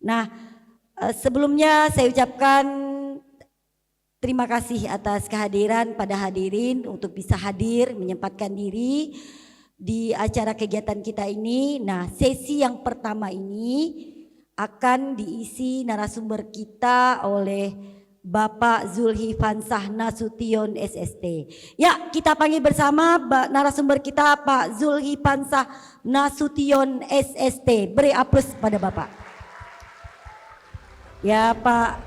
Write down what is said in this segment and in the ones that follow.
Nah, sebelumnya saya ucapkan terima kasih atas kehadiran pada hadirin untuk bisa hadir menyempatkan diri di acara kegiatan kita ini. Nah, sesi yang pertama ini akan diisi narasumber kita oleh Bapak Zulhifansah Nasution SST. Ya, kita panggil bersama narasumber kita Pak Zulhifansah Nasution SST. Beri aplaus pada Bapak. Ya Pak,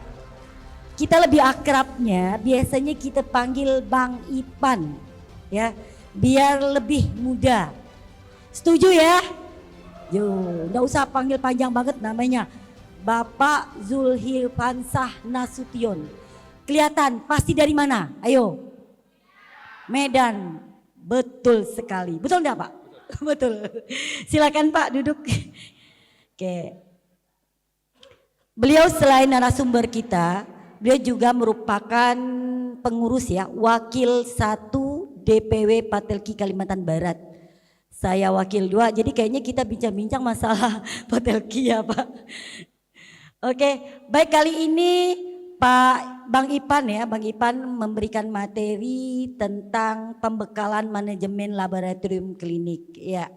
kita lebih akrabnya biasanya kita panggil Bang Ipan, ya, biar lebih muda. Setuju ya? Yo, nggak usah panggil panjang banget namanya. Bapak Zulhifansah Nasution. Kelihatan pasti dari mana? Ayo. Medan. Betul sekali. Betul enggak Pak? Betul. Silakan Pak duduk. Oke. Beliau selain narasumber kita, beliau juga merupakan pengurus ya, wakil 1 DPW Patelki Kalimantan Barat. Saya wakil 2, jadi kayaknya kita bincang-bincang masalah Patelki ya Pak. Oke, baik, kali ini Pak Bang Ipan ya, Bang Ipan memberikan materi tentang pembekalan manajemen laboratorium klinik ya.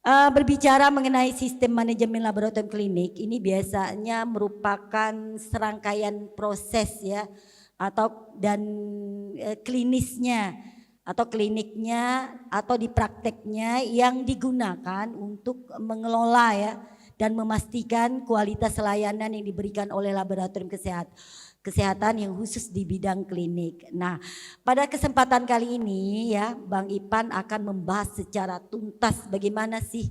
Berbicara mengenai sistem manajemen laboratorium klinik ini biasanya merupakan serangkaian proses ya klinisnya atau kliniknya atau di prakteknya yang digunakan untuk mengelola ya dan memastikan kualitas layanan yang diberikan oleh laboratorium kesehatan yang khusus di bidang klinik. Nah, pada kesempatan kali ini ya, Bang Ipan akan membahas secara tuntas bagaimana sih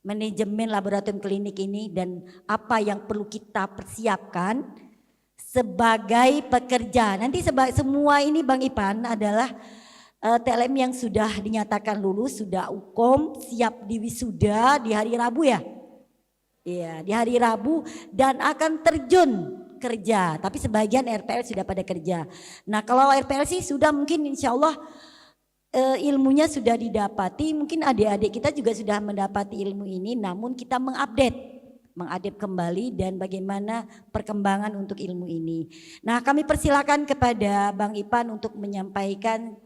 manajemen laboratorium klinik ini dan apa yang perlu kita persiapkan sebagai pekerja. Nanti semua ini Bang Ipan adalah TLM yang sudah dinyatakan lulus, sudah UKOM, siap diwisuda di hari Rabu ya. Iya, di hari Rabu dan akan terjun kerja, tapi sebagian RPL sudah pada kerja. Nah, kalau RPL sih sudah mungkin insya Allah ilmunya sudah didapati, mungkin adik-adik kita juga sudah mendapati ilmu ini, namun kita mengupdate kembali dan bagaimana perkembangan untuk ilmu ini. Nah, kami persilakan kepada Bang Ipan untuk menyampaikan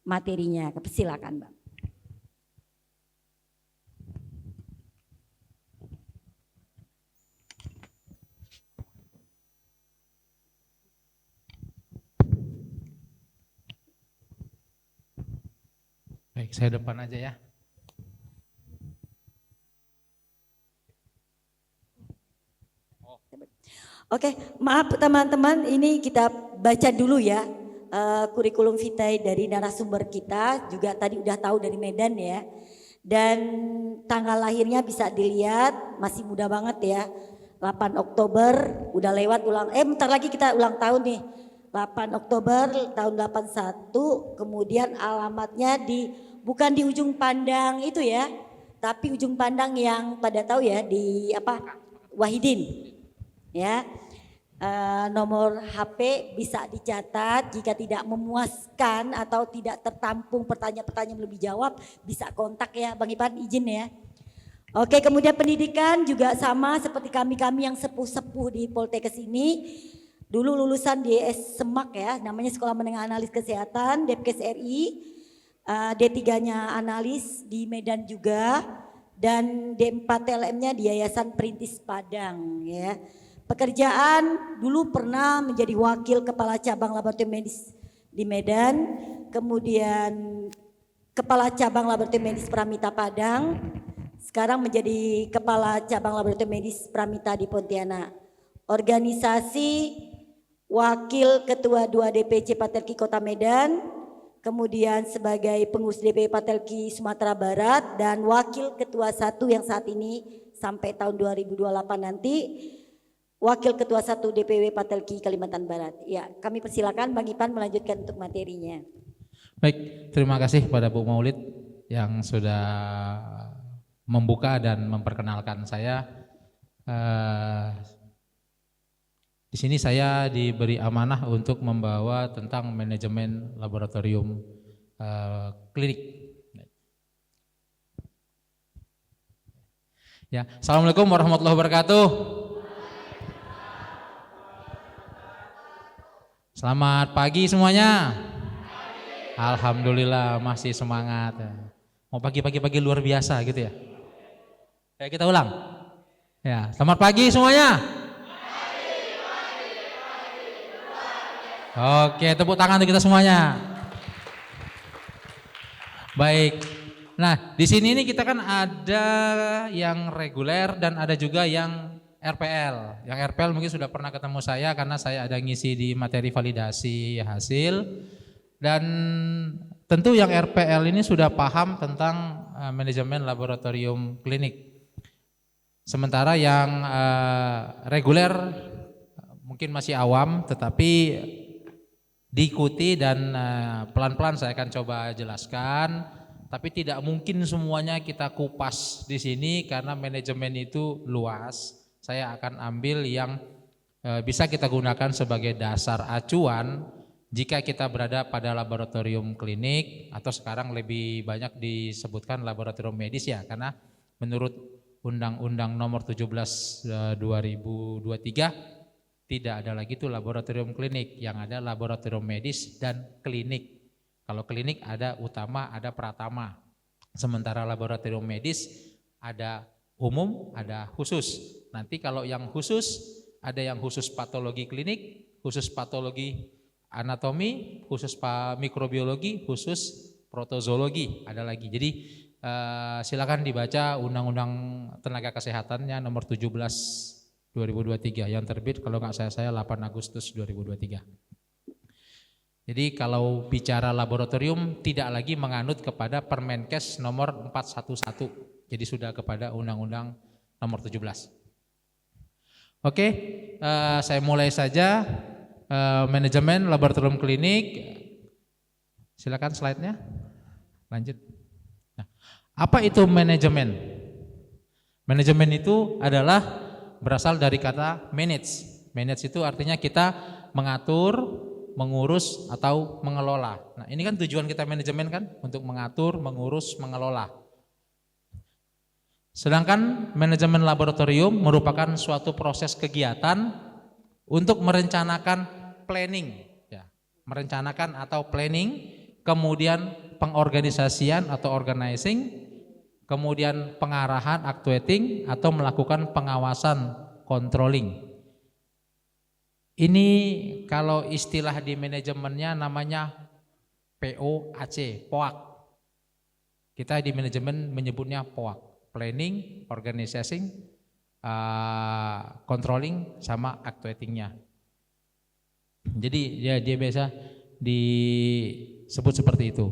materinya. Persilakan Bang. Baik, saya depan aja ya. Oke, maaf teman-teman, ini kita baca dulu ya kurikulum vitae dari narasumber kita, juga tadi udah tahu dari Medan ya. Dan tanggal lahirnya bisa dilihat, masih muda banget ya. 8 Oktober, udah lewat bentar lagi kita ulang tahun nih. 8 Oktober tahun 81, kemudian alamatnya bukan di ujung pandang itu ya, tapi ujung pandang yang pada tahu ya di Wahidin ya. Nomor HP bisa dicatat, jika tidak memuaskan atau tidak tertampung pertanyaan-pertanyaan belum dijawab bisa kontak ya Bang Ipan, izin ya. Oke, kemudian pendidikan juga sama seperti kami yang sepuh-sepuh di Poltekkes ini. Dulu lulusan di SEMAK ya, namanya Sekolah Menengah Analis Kesehatan, Depkes RI, D3-nya analis di Medan juga, dan D4 TLM-nya di Yayasan Perintis Padang ya. Pekerjaan dulu pernah menjadi wakil kepala cabang laboratorium medis di Medan, kemudian kepala cabang laboratorium medis Pramita Padang, sekarang menjadi kepala cabang laboratorium medis Pramita di Pontianak. Organisasi wakil ketua 2 DPC Patelki Kota Medan, kemudian sebagai pengurus DPW Patelki Sumatera Barat dan wakil ketua 1 yang saat ini sampai tahun 2028 nanti wakil ketua 1 DPW Patelki Kalimantan Barat. Ya, kami persilakan Bang Ipan melanjutkan untuk materinya. Baik, terima kasih pada Bu Maulid yang sudah membuka dan memperkenalkan saya. Di sini saya diberi amanah untuk membawa tentang manajemen laboratorium klinik. Ya, Assalamualaikum warahmatullahi wabarakatuh. Selamat pagi semuanya. Alhamdulillah masih semangat. Mau pagi-pagi luar biasa gitu ya. Ya kita ulang. Ya, selamat pagi semuanya. Oke, tepuk tangan untuk kita semuanya. Baik. Nah, di sini ini kita kan ada yang reguler dan ada juga yang RPL. Yang RPL mungkin sudah pernah ketemu saya karena saya ada ngisi di materi validasi hasil. Dan tentu yang RPL ini sudah paham tentang manajemen laboratorium klinik. Sementara yang reguler mungkin masih awam, tetapi diikuti dan pelan-pelan saya akan coba jelaskan. Tapi tidak mungkin semuanya kita kupas di sini karena manajemen itu luas. Saya akan ambil yang bisa kita gunakan sebagai dasar acuan jika kita berada pada laboratorium klinik atau sekarang lebih banyak disebutkan laboratorium medis ya, karena menurut Undang-Undang Nomor 17 2023 tidak ada lagi tuh laboratorium klinik, yang ada laboratorium medis dan klinik. Kalau klinik ada utama, ada pratama. Sementara laboratorium medis ada umum, ada khusus. Nanti kalau yang khusus, ada yang khusus patologi klinik, khusus patologi anatomi, khusus mikrobiologi, khusus protozoologi, ada lagi. Jadi silakan dibaca Undang-Undang Tenaga Kesehatannya nomor 17 2023 yang terbit kalau nggak saya 8 Agustus 2023. Jadi kalau bicara laboratorium tidak lagi menganut kepada Permenkes nomor 411. Jadi sudah kepada Undang-Undang nomor 17. Oke, saya mulai saja. Manajemen laboratorium klinik, silakan slide-nya, lanjut. Nah, apa itu manajemen? Manajemen itu adalah berasal dari kata manage. Manage itu artinya kita mengatur, mengurus atau mengelola. Nah, ini kan tujuan kita manajemen kan, untuk mengatur, mengurus, mengelola. Sedangkan manajemen laboratorium merupakan suatu proses kegiatan untuk merencanakan planning, ya, merencanakan atau planning, kemudian pengorganisasian atau organizing, kemudian pengarahan actuating atau melakukan pengawasan controlling. Ini kalau istilah di manajemennya namanya POAC, POAC. Kita di manajemen menyebutnya POAC, planning, organizing, controlling sama actuatingnya. Jadi dia biasa disebut seperti itu.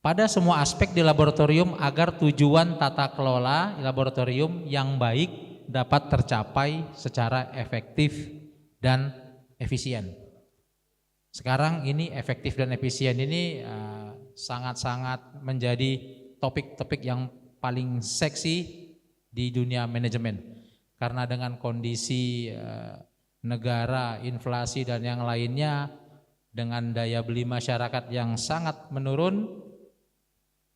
Pada semua aspek di laboratorium agar tujuan tata kelola laboratorium yang baik dapat tercapai secara efektif dan efisien. Sekarang ini efektif dan efisien ini sangat-sangat menjadi topik-topik yang paling seksi di dunia manajemen, karena dengan kondisi negara, inflasi dan yang lainnya, dengan daya beli masyarakat yang sangat menurun,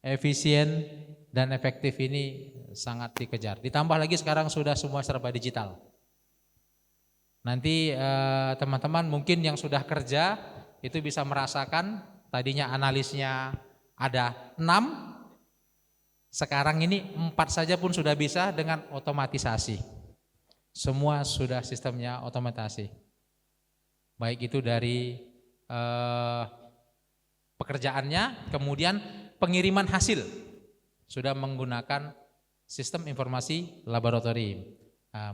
efisien dan efektif ini sangat dikejar. Ditambah lagi sekarang sudah semua serba digital. Nanti teman-teman mungkin yang sudah kerja itu bisa merasakan, tadinya analisnya ada 6, sekarang ini 4 saja pun sudah bisa dengan otomatisasi. Semua sudah sistemnya otomatisasi. Baik itu dari pekerjaannya, kemudian pengiriman hasil sudah menggunakan sistem informasi laboratorium,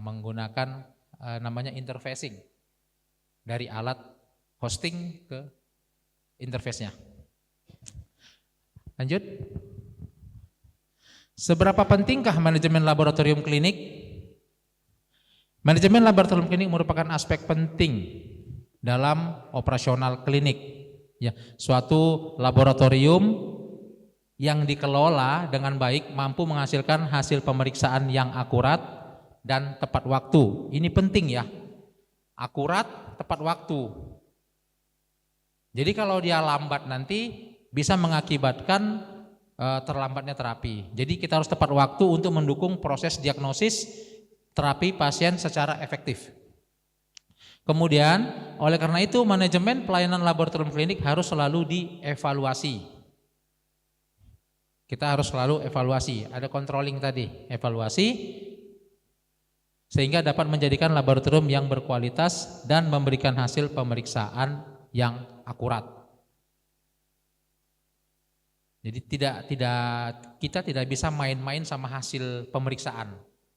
menggunakan namanya interfacing dari alat hosting ke interface-nya. Lanjut. Seberapa pentingkah manajemen laboratorium klinik? Manajemen laboratorium klinik merupakan aspek penting dalam operasional klinik. Ya, suatu laboratorium yang dikelola dengan baik mampu menghasilkan hasil pemeriksaan yang akurat dan tepat waktu. Ini penting ya. Akurat, tepat waktu. Jadi kalau dia lambat nanti bisa mengakibatkan terlambatnya terapi. Jadi kita harus tepat waktu untuk mendukung proses diagnosis terapi pasien secara efektif. Kemudian oleh karena itu manajemen pelayanan laboratorium klinik harus selalu dievaluasi. Kita harus selalu evaluasi, ada controlling tadi, evaluasi sehingga dapat menjadikan laboratorium yang berkualitas dan memberikan hasil pemeriksaan yang akurat. Jadi kita tidak bisa main-main sama hasil pemeriksaan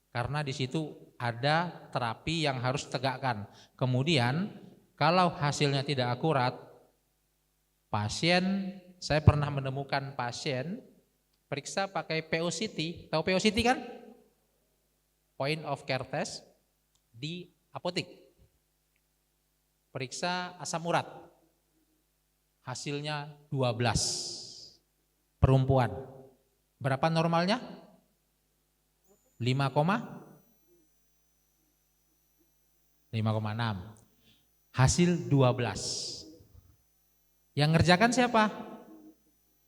karena di situ ada terapi yang harus ditegakkan. Kemudian kalau hasilnya tidak akurat, saya pernah menemukan pasien periksa pakai PO-CT, tahu PO-CT kan? Point of care test di apotek. Periksa asam urat. Hasilnya 12. Perempuan. Berapa normalnya? 5,6. Hasil 12. Yang ngerjakan siapa?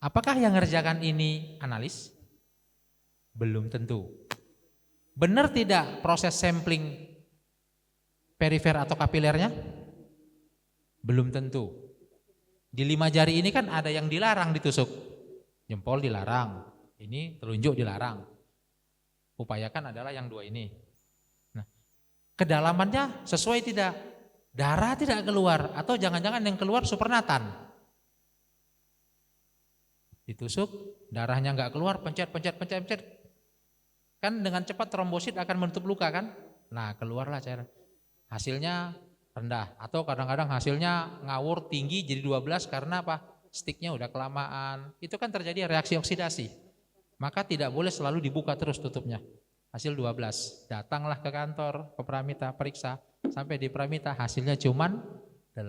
Apakah yang ngerjakan ini analis? Belum tentu. Benar tidak proses sampling perifer atau kapilernya? Belum tentu. Di 5 jari ini kan ada yang dilarang ditusuk. Jempol dilarang, ini telunjuk dilarang. Upayakan adalah yang 2 ini. Nah, kedalamannya sesuai tidak? Darah tidak keluar atau jangan-jangan yang keluar supernatan. Ditusuk, darahnya enggak keluar, pencet. Kan dengan cepat trombosit akan menutup luka kan? Nah, keluarlah cairan. Hasilnya rendah atau kadang-kadang hasilnya ngawur tinggi jadi 12 karena apa? Sticknya udah kelamaan, itu kan terjadi reaksi oksidasi. Maka tidak boleh selalu dibuka terus tutupnya. Hasil 12, datanglah ke kantor, ke Pramita, periksa. Sampai di Pramita hasilnya cuman 8.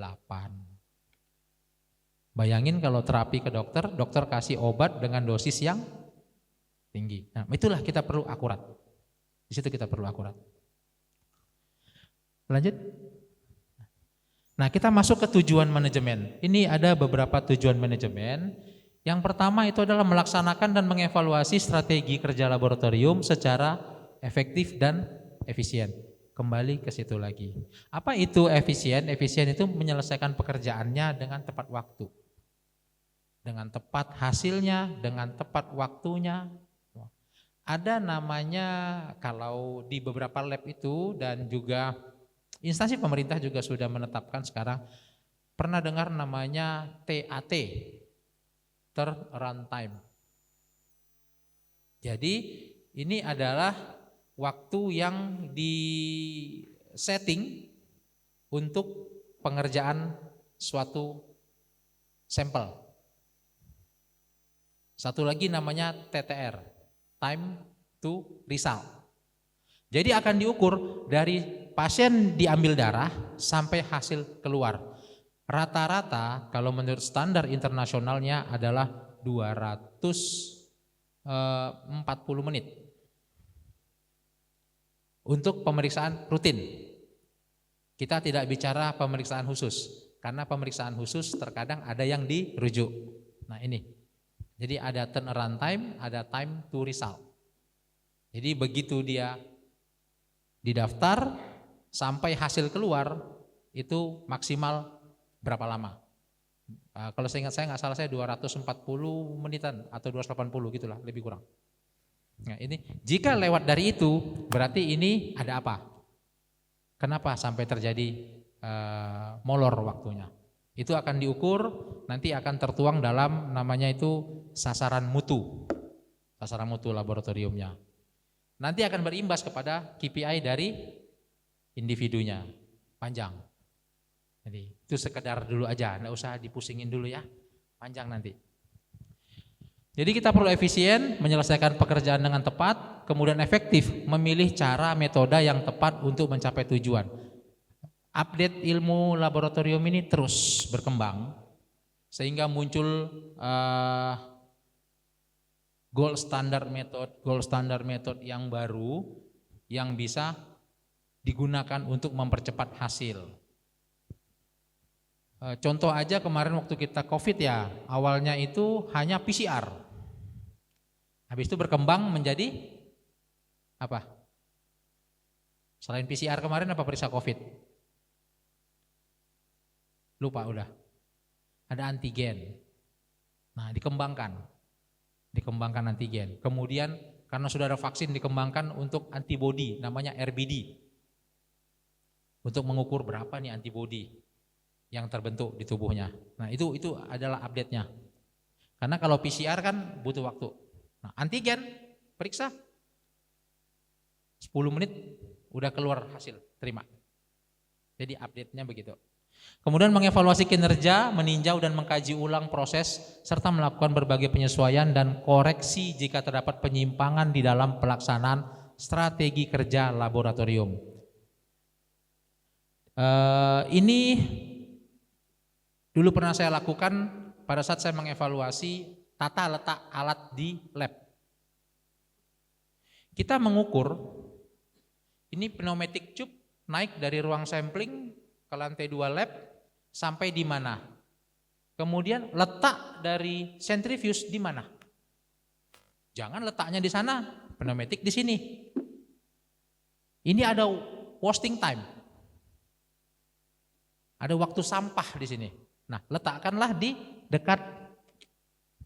Bayangin kalau terapi ke dokter, dokter kasih obat dengan dosis yang tinggi. Nah itulah kita perlu akurat. Di situ kita perlu akurat. Lanjut. Nah kita masuk ke tujuan manajemen. Ini ada beberapa tujuan manajemen. Yang pertama itu adalah melaksanakan dan mengevaluasi strategi kerja laboratorium secara efektif dan efisien. Kembali ke situ lagi. Apa itu efisien? Efisien itu menyelesaikan pekerjaannya dengan tepat waktu. Dengan tepat hasilnya, dengan tepat waktunya. Ada namanya kalau di beberapa lab itu dan juga instansi pemerintah juga sudah menetapkan sekarang, pernah dengar namanya TAT, turnaround time. Jadi ini adalah waktu yang di-setting untuk pengerjaan suatu sampel. Satu lagi namanya TTR, time to result. Jadi akan diukur dari pasien diambil darah sampai hasil keluar. Rata-rata kalau menurut standar internasionalnya adalah 240 menit. Untuk pemeriksaan rutin. Kita tidak bicara pemeriksaan khusus. Karena pemeriksaan khusus terkadang ada yang dirujuk. Nah ini. Jadi ada turnaround time, ada time to result. Jadi begitu dia didaftar sampai hasil keluar itu maksimal berapa lama? Kalau saya ingat, saya nggak salah, saya 240 menitan atau 280 gitulah, lebih kurang. Nah ini jika lewat dari itu berarti ini ada apa? Kenapa sampai terjadi molor waktunya? Itu akan diukur, nanti akan tertuang dalam namanya itu sasaran mutu laboratoriumnya. Nanti akan berimbas kepada KPI dari individunya, panjang. Jadi itu sekedar dulu aja, enggak usah dipusingin dulu ya, panjang nanti. Jadi kita perlu efisien, menyelesaikan pekerjaan dengan tepat, kemudian efektif, memilih cara metode yang tepat untuk mencapai tujuan. Update ilmu laboratorium ini terus berkembang, sehingga muncul gold standard method yang baru yang bisa digunakan untuk mempercepat hasil. Contoh aja kemarin waktu kita COVID ya, awalnya itu hanya PCR. Habis itu berkembang menjadi apa? Selain PCR kemarin apa periksa COVID? Lupa udah. Ada antigen. Nah, dikembangkan antigen. Kemudian karena sudah ada vaksin dikembangkan untuk antibodi, namanya RBD. Untuk mengukur berapa nih antibodi yang terbentuk di tubuhnya. Nah, itu adalah update-nya. Karena kalau PCR kan butuh waktu. Nah, antigen periksa 10 menit udah keluar hasil, terima. Jadi update-nya begitu. Kemudian mengevaluasi kinerja, meninjau dan mengkaji ulang proses, serta melakukan berbagai penyesuaian dan koreksi jika terdapat penyimpangan di dalam pelaksanaan strategi kerja laboratorium. Ini dulu pernah saya lakukan pada saat saya mengevaluasi tata letak alat di lab. Kita mengukur, ini pneumatic tube naik dari ruang sampling ke lantai 2 lab sampai di mana? Kemudian letak dari centrifuge di mana? Jangan letaknya di sana, pneumatic di sini. Ini ada wasting time. Ada waktu sampah di sini. Nah, letakkanlah di dekat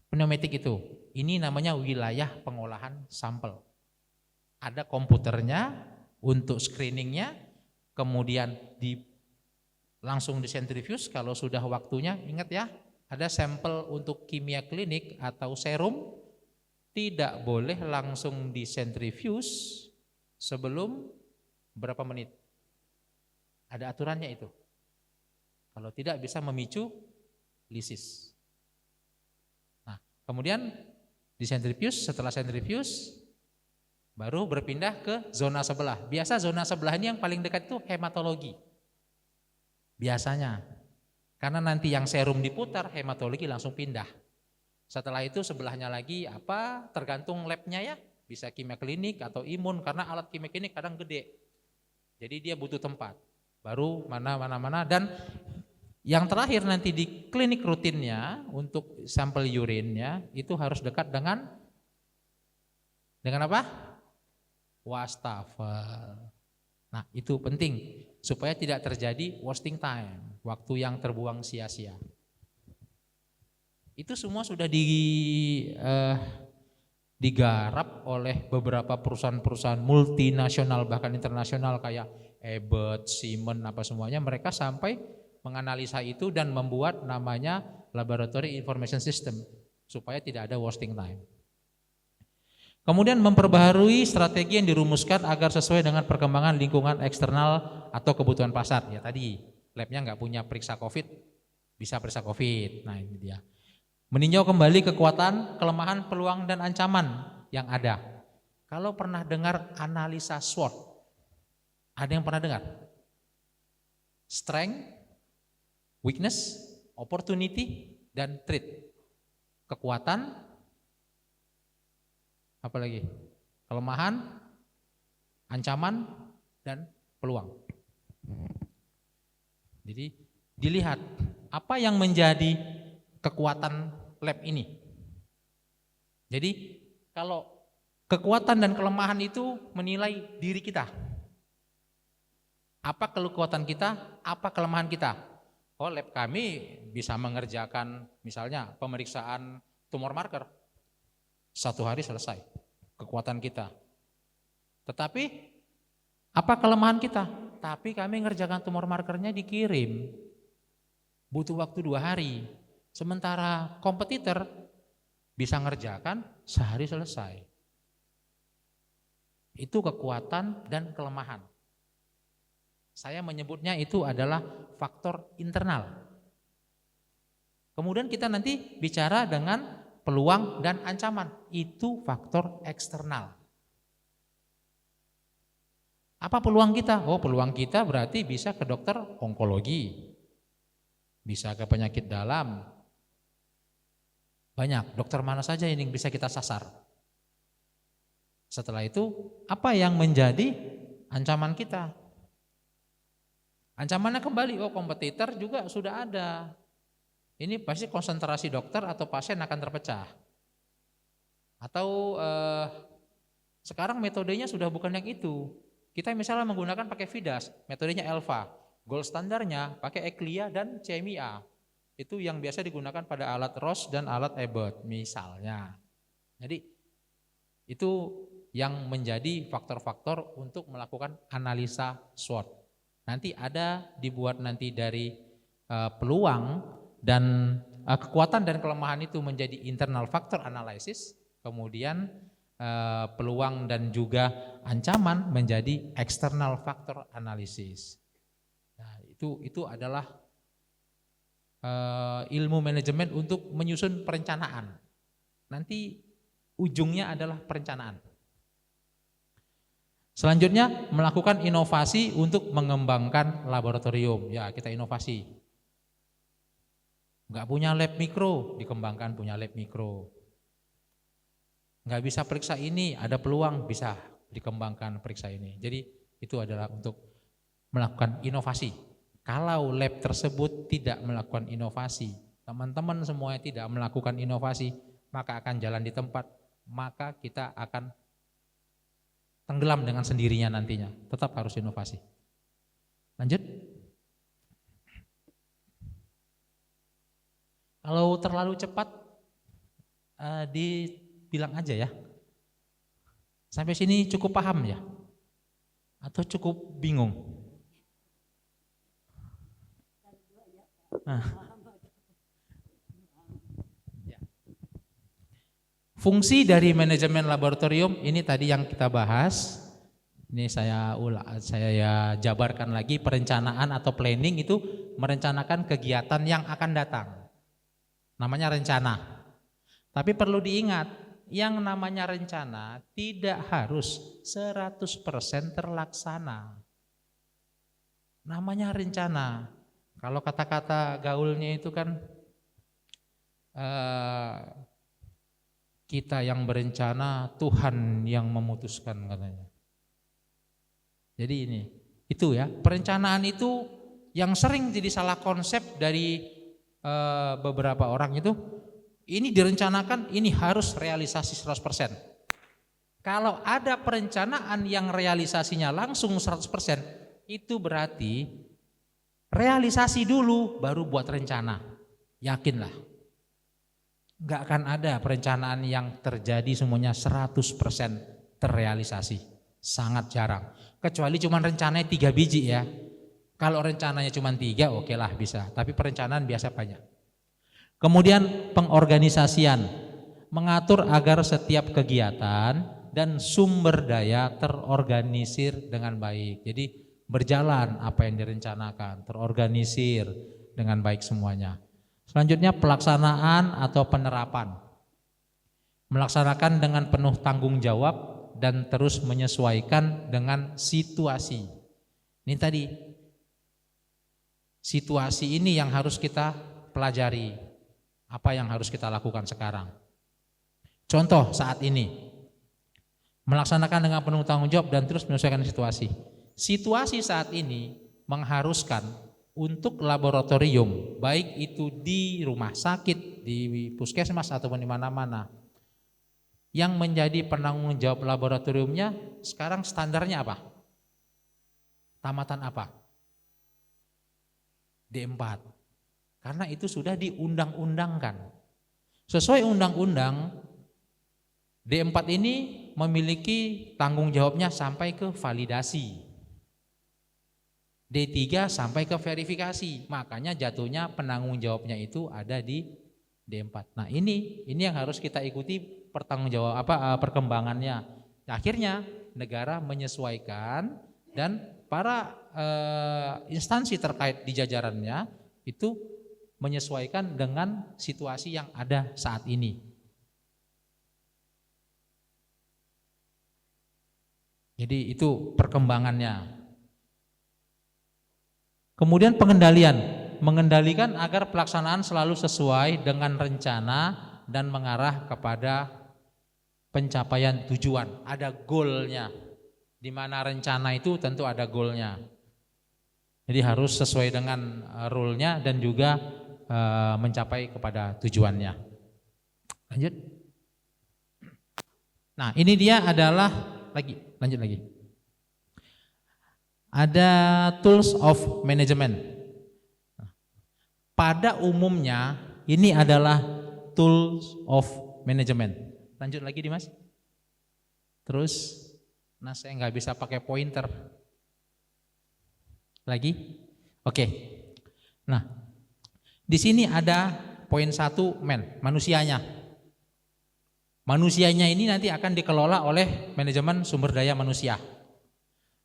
pneumatic itu. Ini namanya wilayah pengolahan sampel. Ada komputernya untuk screeningnya, kemudian langsung di centrifuge kalau sudah waktunya. Ingat ya, ada sampel untuk kimia klinik atau serum tidak boleh langsung di centrifuge sebelum berapa menit. Ada aturannya itu. Kalau tidak bisa memicu lisis. Nah, kemudian di centrifuge, setelah centrifuge baru berpindah ke zona sebelah. Biasa zona sebelah ini yang paling dekat itu hematologi. Biasanya. Karena nanti yang serum diputar, hematologi langsung pindah. Setelah itu sebelahnya lagi apa? Tergantung labnya ya. Bisa kimia klinik atau imun, karena alat kimia klinik kadang gede. Jadi dia butuh tempat. Baru mana. Dan yang terakhir nanti di klinik rutinnya untuk sampel urinnya itu harus dekat dengan apa? Wastafel. Nah, itu penting supaya tidak terjadi wasting time, waktu yang terbuang sia-sia. Itu semua sudah digarap oleh beberapa perusahaan-perusahaan multinasional bahkan internasional kayak Abbott, Siemens, apa semuanya. Mereka sampai menganalisa itu dan membuat namanya Laboratory Information System supaya tidak ada wasting time. Kemudian memperbaharui strategi yang dirumuskan agar sesuai dengan perkembangan lingkungan eksternal atau kebutuhan pasar. Ya tadi labnya nggak punya periksa COVID, bisa periksa COVID. Nah ini dia. Meninjau kembali kekuatan, kelemahan, peluang dan ancaman yang ada. Kalau pernah dengar analisa SWOT, ada yang pernah dengar? Strength, weakness, opportunity, dan threat. Kekuatan, apalagi? Kelemahan, ancaman, dan peluang. Jadi dilihat apa yang menjadi kekuatan lab ini. Jadi kalau kekuatan dan kelemahan itu menilai diri kita. Apa kekuatan kita, apa kelemahan kita? Oh, lab kami bisa mengerjakan misalnya pemeriksaan tumor marker. 1 hari selesai, kekuatan kita. Tetapi apa kelemahan kita? Tapi kami ngerjakan tumor markernya dikirim. Butuh waktu 2 hari. Sementara kompetitor bisa ngerjakan sehari selesai. Itu kekuatan dan kelemahan. Saya menyebutnya itu adalah faktor internal. Kemudian kita nanti bicara dengan peluang dan ancaman, itu faktor eksternal. Apa peluang kita? Oh, peluang kita berarti bisa ke dokter onkologi, bisa ke penyakit dalam. Banyak, dokter mana saja ini yang bisa kita sasar. Setelah itu, apa yang menjadi ancaman kita? Ancamannya kembali, oh kompetitor juga sudah ada. Ini pasti konsentrasi dokter atau pasien akan terpecah. Atau sekarang metodenya sudah bukan yang itu. Kita misalnya menggunakan pakai VIDAS, metodenya ELVA. Gold standarnya pakai ECLIA dan CMIA. Itu yang biasa digunakan pada alat Roche dan alat Abbott misalnya. Jadi itu yang menjadi faktor-faktor untuk melakukan analisa SWOT. Nanti ada dibuat nanti dari peluang dan kekuatan dan kelemahan itu menjadi internal factor analysis, kemudian peluang dan juga ancaman menjadi external factor analysis. Nah, itu adalah ilmu manajemen untuk menyusun perencanaan. Nanti ujungnya adalah perencanaan. Selanjutnya melakukan inovasi untuk mengembangkan laboratorium. Ya, kita inovasi. Enggak punya lab mikro, dikembangkan punya lab mikro. Enggak bisa periksa ini, ada peluang bisa dikembangkan periksa ini. Jadi itu adalah untuk melakukan inovasi. Kalau lab tersebut tidak melakukan inovasi, teman-teman semuanya tidak melakukan inovasi, maka akan jalan di tempat, maka kita akan tenggelam dengan sendirinya nantinya. Tetap harus inovasi. Lanjut. Kalau terlalu cepat, dibilang aja ya. Sampai sini cukup paham ya? Atau cukup bingung? Nah. Fungsi dari manajemen laboratorium ini tadi yang kita bahas. Ini saya jabarkan lagi. Perencanaan atau planning itu merencanakan kegiatan yang akan datang. Namanya rencana. Tapi perlu diingat, yang namanya rencana tidak harus 100% terlaksana. Namanya rencana. Kalau kata-kata gaulnya itu kan kita yang berencana, Tuhan yang memutuskan katanya. Jadi itu ya, perencanaan itu yang sering jadi salah konsep dari beberapa orang itu, ini direncanakan, ini harus realisasi 100%. Kalau ada perencanaan yang realisasinya langsung 100%, itu berarti realisasi dulu baru buat rencana. Yakinlah. Enggak akan ada perencanaan yang terjadi semuanya 100% terrealisasi. Sangat jarang. Kecuali cuma rencananya 3 biji ya. Kalau rencananya cuma 3, oke lah bisa. Tapi perencanaan biasa banyak. Kemudian pengorganisasian. Mengatur agar setiap kegiatan dan sumber daya terorganisir dengan baik. Jadi berjalan apa yang direncanakan, terorganisir dengan baik semuanya. Selanjutnya pelaksanaan atau penerapan. Melaksanakan dengan penuh tanggung jawab dan terus menyesuaikan dengan situasi. Ini tadi, situasi ini yang harus kita pelajari. Apa yang harus kita lakukan sekarang. Contoh saat ini, melaksanakan dengan penuh tanggung jawab dan terus menyesuaikan situasi. Situasi saat ini mengharuskan untuk laboratorium, baik itu di rumah sakit, di puskesmas ataupun di mana-mana, yang menjadi penanggung jawab laboratoriumnya sekarang standarnya apa? Tamatan apa? D4. Karena itu sudah diundang-undangkan. Sesuai undang-undang, D4 ini memiliki tanggung jawabnya sampai ke validasi. D3 sampai ke verifikasi, makanya jatuhnya penanggung jawabnya itu ada di D4. Nah ini yang harus kita ikuti perkembangannya. Akhirnya negara menyesuaikan dan para instansi terkait di jajarannya itu menyesuaikan dengan situasi yang ada saat ini. Jadi itu perkembangannya. Kemudian pengendalian, mengendalikan agar pelaksanaan selalu sesuai dengan rencana dan mengarah kepada pencapaian tujuan. Ada goalnya, di mana rencana itu tentu ada goalnya. Jadi harus sesuai dengan rule-nya dan juga mencapai kepada tujuannya. Lanjut. Nah ini dia adalah lanjut lagi. ada tools of management. Pada umumnya ini adalah tools of management. Lanjut lagi Dimas. Terus, nah saya nggak bisa pakai pointer. Lagi, oke. Nah, di sini ada poin 1 manusianya. Manusianya ini nanti akan dikelola oleh manajemen sumber daya manusia.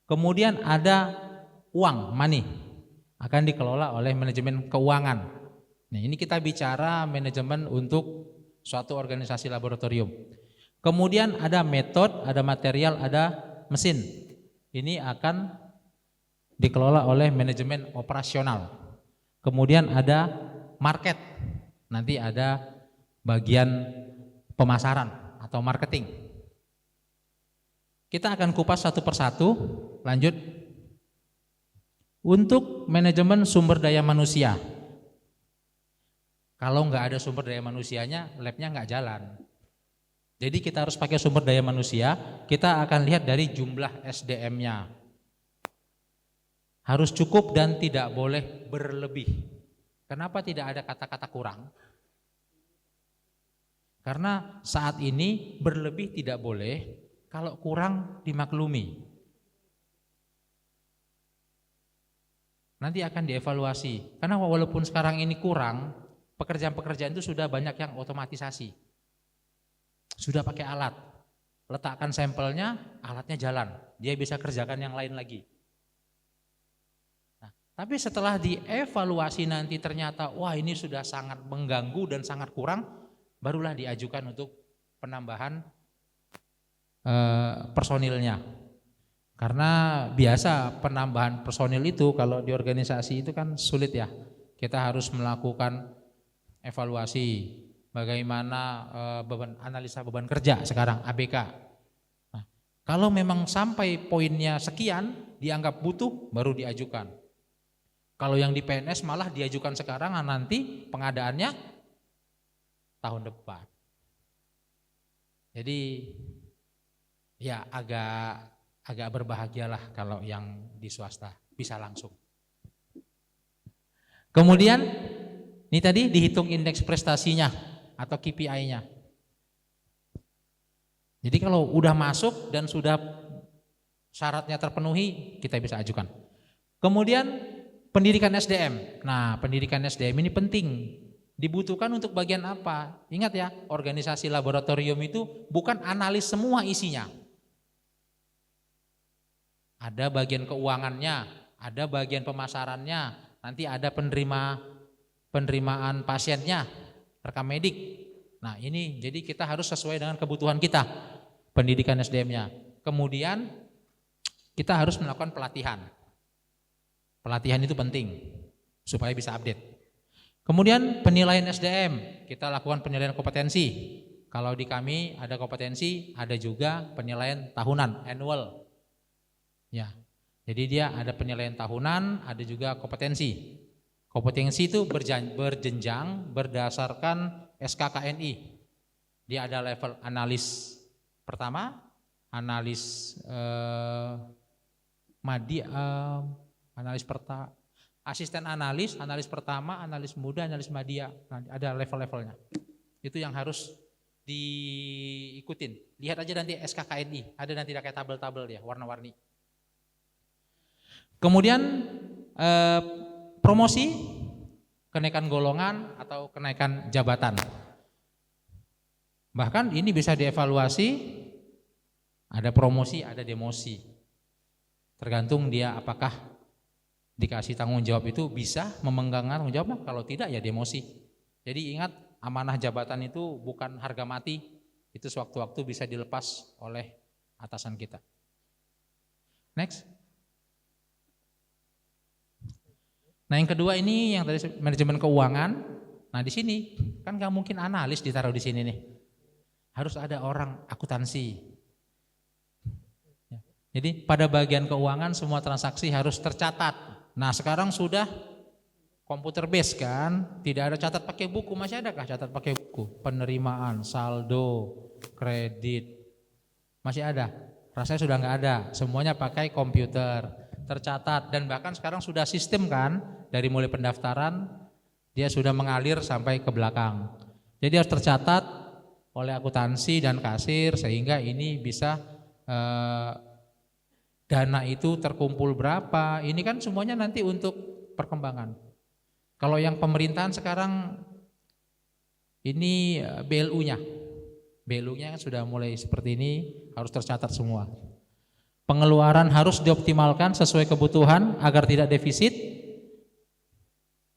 Kemudian ada uang, money, akan dikelola oleh manajemen keuangan. Nah, ini kita bicara manajemen untuk suatu organisasi laboratorium. Kemudian ada metode, ada material, ada mesin. Ini akan dikelola oleh manajemen operasional. Kemudian ada market, nanti ada bagian pemasaran atau marketing. Kita akan kupas satu persatu. Lanjut. Untuk manajemen sumber daya manusia, kalau nggak ada sumber daya manusianya, labnya nggak jalan. Jadi kita harus pakai sumber daya manusia. Kita akan lihat dari jumlah SDM-nya. Harus cukup dan tidak boleh berlebih. Kenapa tidak ada kata-kata kurang? Karena saat ini berlebih tidak boleh, kalau kurang dimaklumi. Nanti akan dievaluasi. Karena walaupun sekarang ini kurang, pekerjaan-pekerjaan itu sudah banyak yang otomatisasi. Sudah pakai alat. Letakkan sampelnya, alatnya jalan. Dia bisa kerjakan yang lain lagi. Nah, tapi setelah dievaluasi nanti ternyata, wah ini sudah sangat mengganggu dan sangat kurang, barulah diajukan untuk penambahan personilnya. Karena biasa penambahan personil itu kalau di organisasi itu kan sulit ya. Kita harus melakukan evaluasi bagaimana analisa beban kerja sekarang ABK. Nah, kalau memang sampai poinnya sekian dianggap butuh baru diajukan. Kalau yang di PNS malah diajukan sekarang, nanti pengadaannya tahun depan. Jadi ya agak berbahagialah kalau yang di swasta bisa langsung. Kemudian ini tadi dihitung indeks prestasinya atau KPI-nya. Jadi kalau udah masuk dan sudah syaratnya terpenuhi, kita bisa ajukan. Kemudian pendidikan SDM. Nah, pendidikan SDM ini penting. Dibutuhkan untuk bagian apa? Ingat ya, organisasi laboratorium itu bukan analis semua isinya. Ada bagian keuangannya, ada bagian pemasarannya, nanti ada penerimaan pasiennya, rekam medik. Nah ini jadi kita harus sesuai dengan kebutuhan kita, pendidikan SDM-nya. Kemudian kita harus melakukan pelatihan. Pelatihan itu penting supaya bisa update. Kemudian penilaian SDM, kita lakukan penilaian kompetensi. Kalau di kami ada kompetensi, ada juga penilaian tahunan, annual. Ya, jadi dia ada penilaian tahunan, ada juga kompetensi. Kompetensi itu berjenjang berdasarkan SKKNI. Dia ada level analis pertama, analis asisten analis, analis pertama, analis muda, analis madya. Nah, ada level-levelnya. Itu yang harus diikutin. Lihat aja nanti SKKNI, ada nanti kayak tabel-tabel dia, warna-warni. Kemudian promosi, kenaikan golongan atau kenaikan jabatan. Bahkan ini bisa dievaluasi, ada promosi, ada demosi. Tergantung dia apakah dikasih tanggung jawab itu bisa memegang tanggung jawab, kalau tidak ya demosi. Jadi ingat, amanah jabatan itu bukan harga mati, itu sewaktu-waktu bisa dilepas oleh atasan kita. Next. Nah yang kedua ini yang tadi manajemen keuangan. Nah di sini kan nggak mungkin analis ditaruh di sini nih, harus ada orang akuntansi. Jadi pada bagian keuangan semua transaksi harus tercatat. Nah sekarang sudah komputer base kan, tidak ada catat pakai buku. Masih adakah catat pakai buku? Penerimaan, saldo, kredit, masih ada? Rasanya sudah nggak ada. Semuanya pakai komputer. tercatat, dan bahkan sekarang sudah sistem kan, dari mulai pendaftaran dia sudah mengalir sampai ke belakang. Jadi harus tercatat oleh akuntansi dan kasir sehingga ini bisa dana itu terkumpul berapa. Ini kan semuanya nanti untuk perkembangan. Kalau yang pemerintahan sekarang ini BLU-nya. BLU-nya sudah mulai seperti ini, harus tercatat semua. Pengeluaran harus dioptimalkan sesuai kebutuhan agar tidak defisit,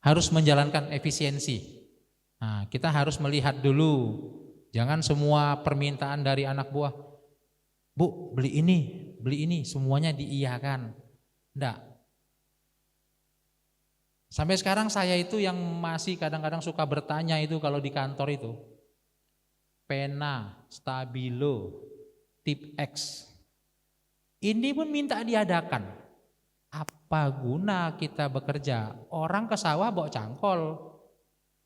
harus menjalankan efisiensi. Nah, kita harus melihat dulu, jangan semua permintaan dari anak buah, Bu, beli ini, semuanya diiyakan. Enggak. Sampai sekarang saya itu yang masih kadang-kadang suka bertanya itu kalau di kantor itu, pena, stabilo, tip X, ini pun minta diadakan. Apa guna kita bekerja? Orang ke sawah bawa cangkol,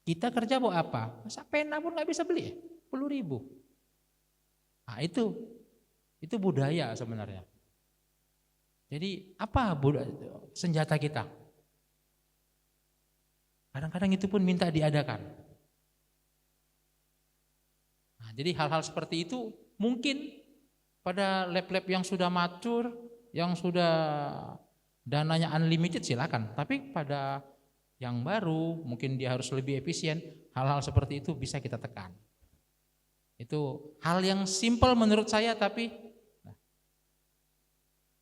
kita kerja bawa apa? Masa pena pun nggak bisa beli, 10.000. Nah itu budaya sebenarnya. Jadi apa senjata kita? Kadang-kadang itu pun minta diadakan. Nah, jadi hal-hal seperti itu mungkin pada lab-lab yang sudah matur, yang sudah dananya unlimited silakan. Tapi pada yang baru mungkin dia harus lebih efisien, hal-hal seperti itu bisa kita tekan. Itu hal yang simpel menurut saya, tapi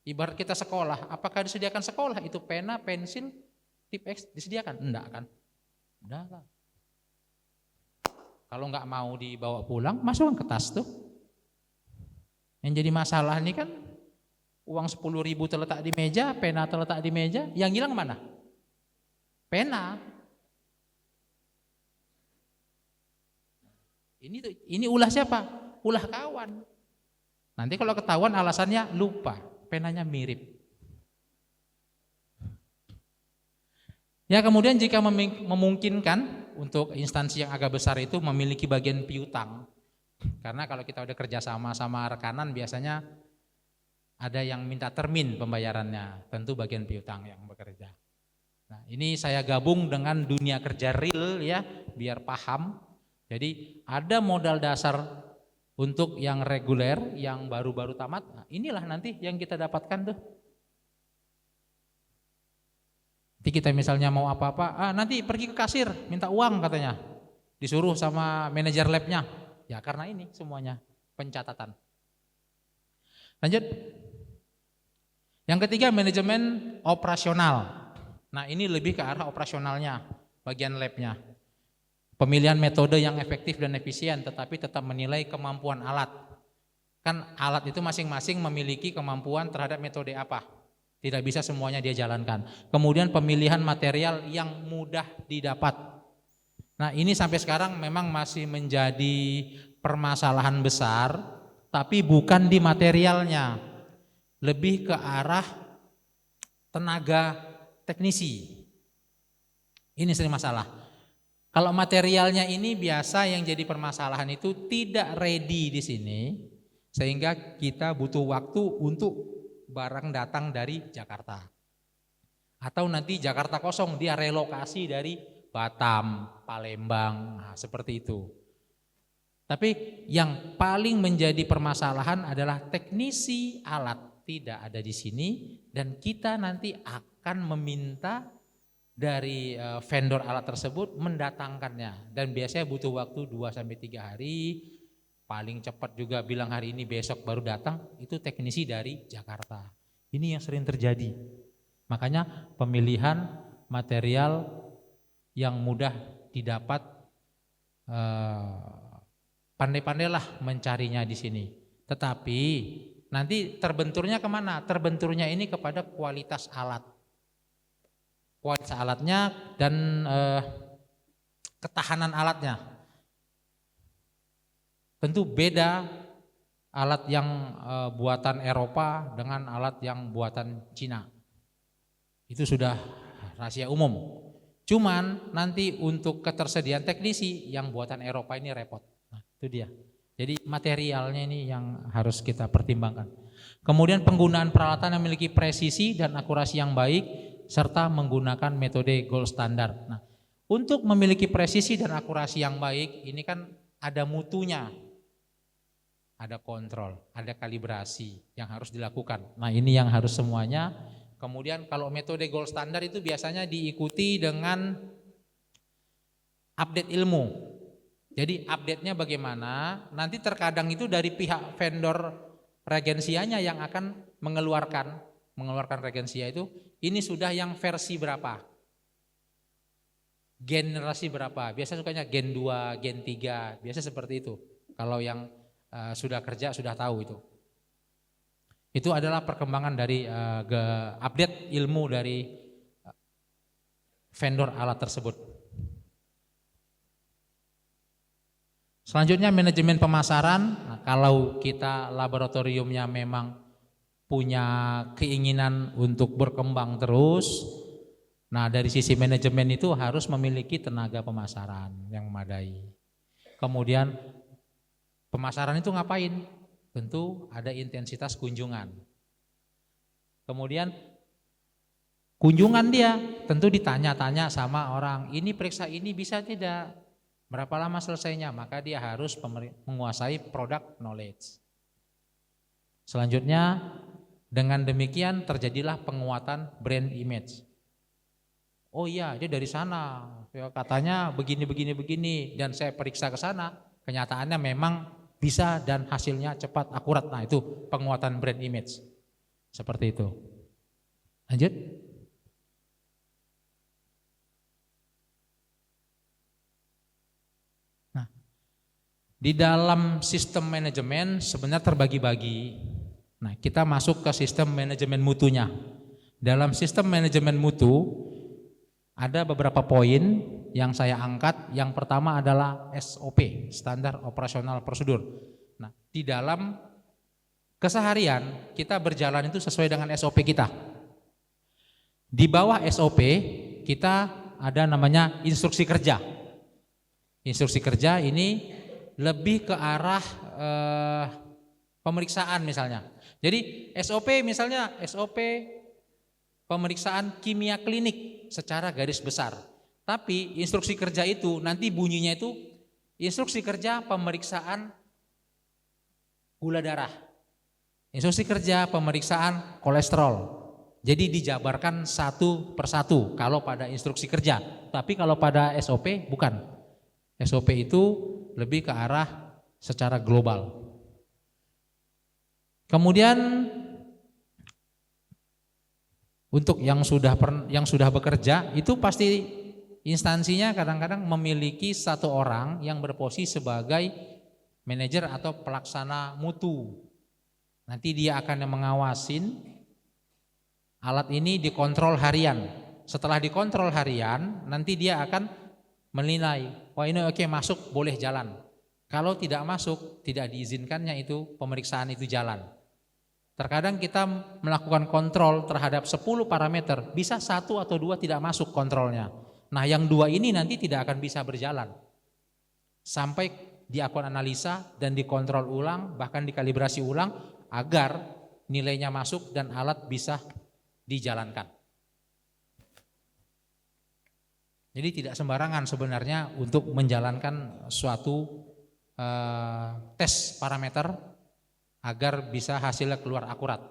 ibarat kita sekolah, apakah disediakan sekolah itu pena, pensil, tip X disediakan? Enggak kan? Enggak lah. Kalau enggak mau dibawa pulang, masukkan ke tas tuh. Yang jadi masalah ini kan uang 10.000 terletak di meja, pena terletak di meja, yang hilang mana? Pena. Ini ulah siapa? Ulah kawan. Nanti kalau ketahuan alasannya lupa, penanya mirip. Ya, kemudian jika memungkinkan untuk instansi yang agak besar itu memiliki bagian piutang. Karena kalau kita udah kerja sama rekanan biasanya ada yang minta termin pembayarannya, tentu bagian piutang yang bekerja. Nah, ini saya gabung dengan dunia kerja real ya, biar paham. Jadi ada modal dasar untuk yang reguler, yang baru-baru tamat. Nah, inilah nanti yang kita dapatkan tuh. Nanti kita misalnya mau apa-apa, nanti pergi ke kasir minta uang katanya, disuruh sama manajer labnya. Ya karena ini semuanya pencatatan. Lanjut. Yang ketiga, manajemen operasional. Nah, ini lebih ke arah operasionalnya, bagian labnya. Pemilihan metode yang efektif dan efisien, tetapi tetap menilai kemampuan alat. Kan alat itu masing-masing memiliki kemampuan terhadap metode apa. Tidak bisa semuanya dia jalankan. Kemudian pemilihan material yang mudah didapat. Nah, ini sampai sekarang memang masih menjadi permasalahan besar, tapi bukan di materialnya, lebih ke arah tenaga teknisi. Ini sering masalah. Kalau materialnya ini biasa yang jadi permasalahan itu tidak ready di sini, sehingga kita butuh waktu untuk barang datang dari Jakarta. Atau nanti Jakarta kosong, dia relokasi dari Batam, Palembang, nah, seperti itu. Tapi yang paling menjadi permasalahan adalah teknisi alat tidak ada di sini, dan kita nanti akan meminta dari vendor alat tersebut mendatangkannya, dan biasanya butuh waktu 2-3 hari, paling cepat juga bilang hari ini besok baru datang, itu teknisi dari Jakarta. Ini yang sering terjadi. Makanya pemilihan material yang mudah didapat, pandai-pandailah mencarinya di sini. Tetapi nanti terbenturnya kemana? Terbenturnya ini kepada kualitas alat. Kualitas alatnya dan ketahanan alatnya. Tentu beda alat yang buatan Eropa dengan alat yang buatan Cina. Itu sudah rahasia umum. Cuman nanti untuk ketersediaan teknisi yang buatan Eropa ini repot. Nah, itu dia. Jadi materialnya ini yang harus kita pertimbangkan. Kemudian penggunaan peralatan yang memiliki presisi dan akurasi yang baik serta menggunakan metode gold standard. Nah, untuk memiliki presisi dan akurasi yang baik ini kan ada mutunya. Ada kontrol, ada kalibrasi yang harus dilakukan. Nah, ini yang harus semuanya. Kemudian kalau metode gold standard itu biasanya diikuti dengan update ilmu. Jadi update-nya bagaimana? Nanti terkadang itu dari pihak vendor reagensianya yang akan mengeluarkan reagensia itu, ini sudah yang versi berapa? Generasi berapa? Biasa sukanya gen 2, gen 3, biasa seperti itu. Kalau yang sudah kerja sudah tahu itu. Itu adalah perkembangan dari update ilmu dari vendor alat tersebut. Selanjutnya manajemen pemasaran. Nah, kalau kita laboratoriumnya memang punya keinginan untuk berkembang terus, nah dari sisi manajemen itu harus memiliki tenaga pemasaran yang memadai. Kemudian pemasaran itu ngapain? Tentu ada intensitas kunjungan. Kemudian kunjungan dia tentu ditanya-tanya sama orang, ini periksa ini bisa tidak? Berapa lama selesainya? Maka dia harus menguasai product knowledge. Selanjutnya dengan demikian terjadilah penguatan brand image. Oh iya, dia dari sana, ya, katanya begini dan saya periksa ke sana, kenyataannya memang bisa dan hasilnya cepat, akurat. Nah, itu penguatan brand image. Seperti itu. Lanjut. Nah, di dalam sistem manajemen sebenarnya terbagi-bagi. Nah, kita masuk ke sistem manajemen mutunya. Dalam sistem manajemen mutu ada beberapa poin yang saya angkat. Yang pertama adalah SOP, Standar Operasional Prosedur. Nah, di dalam keseharian kita berjalan itu sesuai dengan SOP kita. Di bawah SOP kita ada namanya instruksi kerja. Instruksi kerja ini lebih ke arah pemeriksaan misalnya. Jadi SOP misalnya SOP pemeriksaan kimia klinik secara garis besar. Tapi instruksi kerja itu nanti bunyinya itu instruksi kerja pemeriksaan gula darah. Instruksi kerja pemeriksaan kolesterol. Jadi dijabarkan satu persatu kalau pada instruksi kerja. Tapi kalau pada SOP bukan. SOP itu lebih ke arah secara global. Kemudian untuk yang sudah bekerja itu pasti instansinya kadang-kadang memiliki satu orang yang berposisi sebagai manajer atau pelaksana mutu. Nanti dia akan mengawasin alat ini dikontrol harian. Setelah dikontrol harian, nanti dia akan menilai, wah ini oke masuk, boleh jalan. Kalau tidak masuk, tidak diizinkannya itu pemeriksaan itu jalan. Terkadang kita melakukan kontrol terhadap 10 parameter, bisa 1 atau 2 tidak masuk kontrolnya. Nah yang 2 ini nanti tidak akan bisa berjalan. Sampai dilakukan analisa dan dikontrol ulang, bahkan dikalibrasi ulang agar nilainya masuk dan alat bisa dijalankan. Jadi tidak sembarangan sebenarnya untuk menjalankan suatu tes parameter agar bisa hasilnya keluar akurat.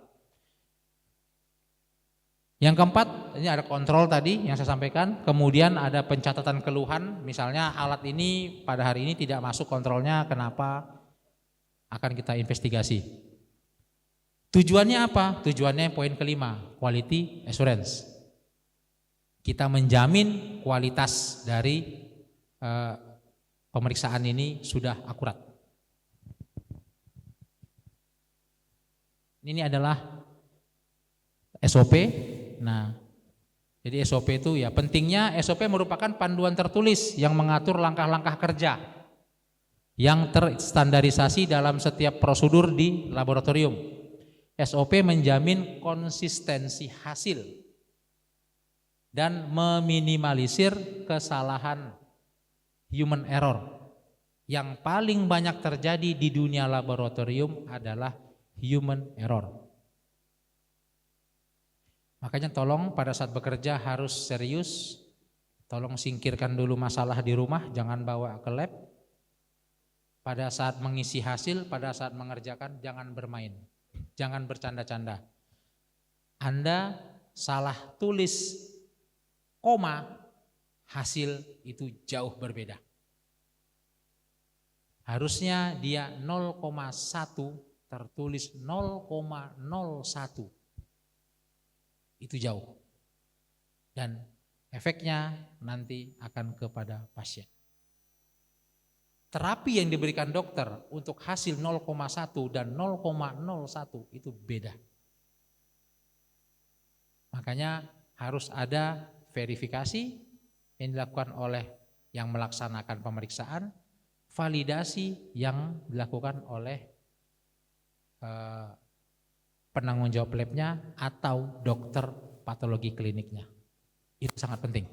Yang keempat, ini ada kontrol tadi yang saya sampaikan, kemudian ada pencatatan keluhan, misalnya alat ini pada hari ini tidak masuk kontrolnya, kenapa, akan kita investigasi. Tujuannya apa? Tujuannya poin kelima, quality assurance. Kita menjamin kualitas dari pemeriksaan ini sudah akurat. Ini adalah SOP. Nah, jadi SOP itu ya pentingnya SOP merupakan panduan tertulis yang mengatur langkah-langkah kerja yang terstandarisasi dalam setiap prosedur di laboratorium. SOP menjamin konsistensi hasil dan meminimalisir kesalahan human error. Yang paling banyak terjadi di dunia laboratorium adalah human error. Makanya tolong pada saat bekerja harus serius, tolong singkirkan dulu masalah di rumah, jangan bawa ke lab. Pada saat mengisi hasil, pada saat mengerjakan, jangan bermain, jangan bercanda-canda. Anda salah tulis koma, hasil itu jauh berbeda. Harusnya dia 0,1 tertulis 0,01. Itu jauh. Dan efeknya nanti akan kepada pasien. Terapi yang diberikan dokter untuk hasil 0,1 dan 0,01 itu beda. Makanya harus ada verifikasi yang dilakukan oleh yang melaksanakan pemeriksaan, validasi yang dilakukan oleh penanggung jawab labnya atau dokter patologi kliniknya. Itu sangat penting.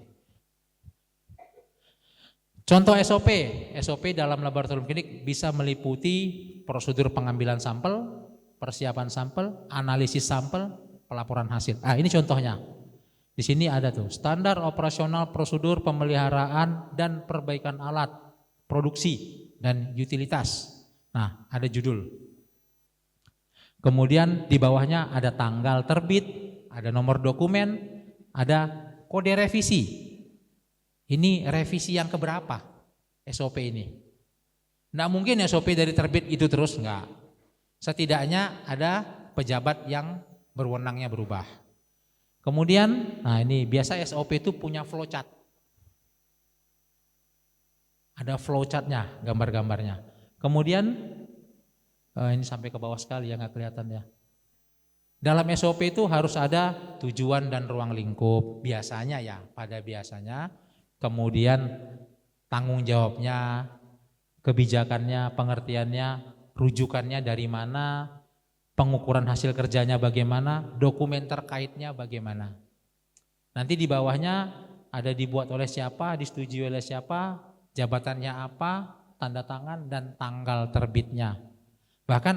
Contoh SOP dalam laboratorium klinik bisa meliputi prosedur pengambilan sampel, persiapan sampel, analisis sampel, pelaporan hasil. Ini contohnya. Di sini ada tuh standar operasional prosedur pemeliharaan dan perbaikan alat, produksi dan utilitas. Nah, ada judul. Kemudian di bawahnya ada tanggal terbit, ada nomor dokumen, ada kode revisi. Ini revisi yang keberapa SOP ini? Nggak mungkin SOP dari terbit itu terus, enggak. Setidaknya ada pejabat yang berwenangnya berubah. Kemudian, nah ini biasa SOP itu punya flowchart. Ada flowchartnya, gambar-gambarnya. Kemudian, ini sampai ke bawah sekali ya, nggak kelihatan ya. Dalam SOP itu harus ada tujuan dan ruang lingkup. Biasanya ya, pada biasanya. Kemudian tanggung jawabnya, kebijakannya, pengertiannya, rujukannya dari mana, pengukuran hasil kerjanya bagaimana, dokumen terkaitnya bagaimana. Nanti di bawahnya ada dibuat oleh siapa, disetujui oleh siapa, jabatannya apa, tanda tangan dan tanggal terbitnya. Bahkan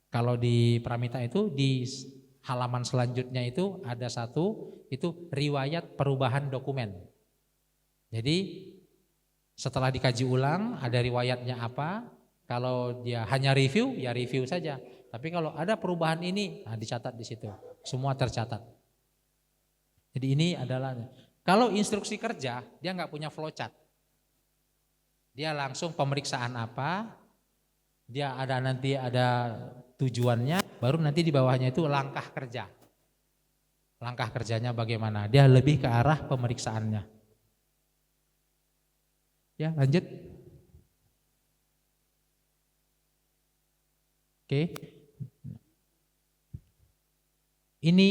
kalau di Pramita itu di halaman selanjutnya itu ada satu, itu riwayat perubahan dokumen. Jadi setelah dikaji ulang ada riwayatnya apa, kalau dia hanya review, ya review saja. Tapi kalau ada perubahan ini, nah dicatat di situ, semua tercatat. Jadi ini adalah, kalau instruksi kerja, dia nggak punya flowchart. Dia langsung pemeriksaan apa, dia ada nanti ada tujuannya, baru nanti di bawahnya itu langkah kerja. Langkah kerjanya bagaimana? Dia lebih ke arah pemeriksaannya. Ya, lanjut. Oke. Ini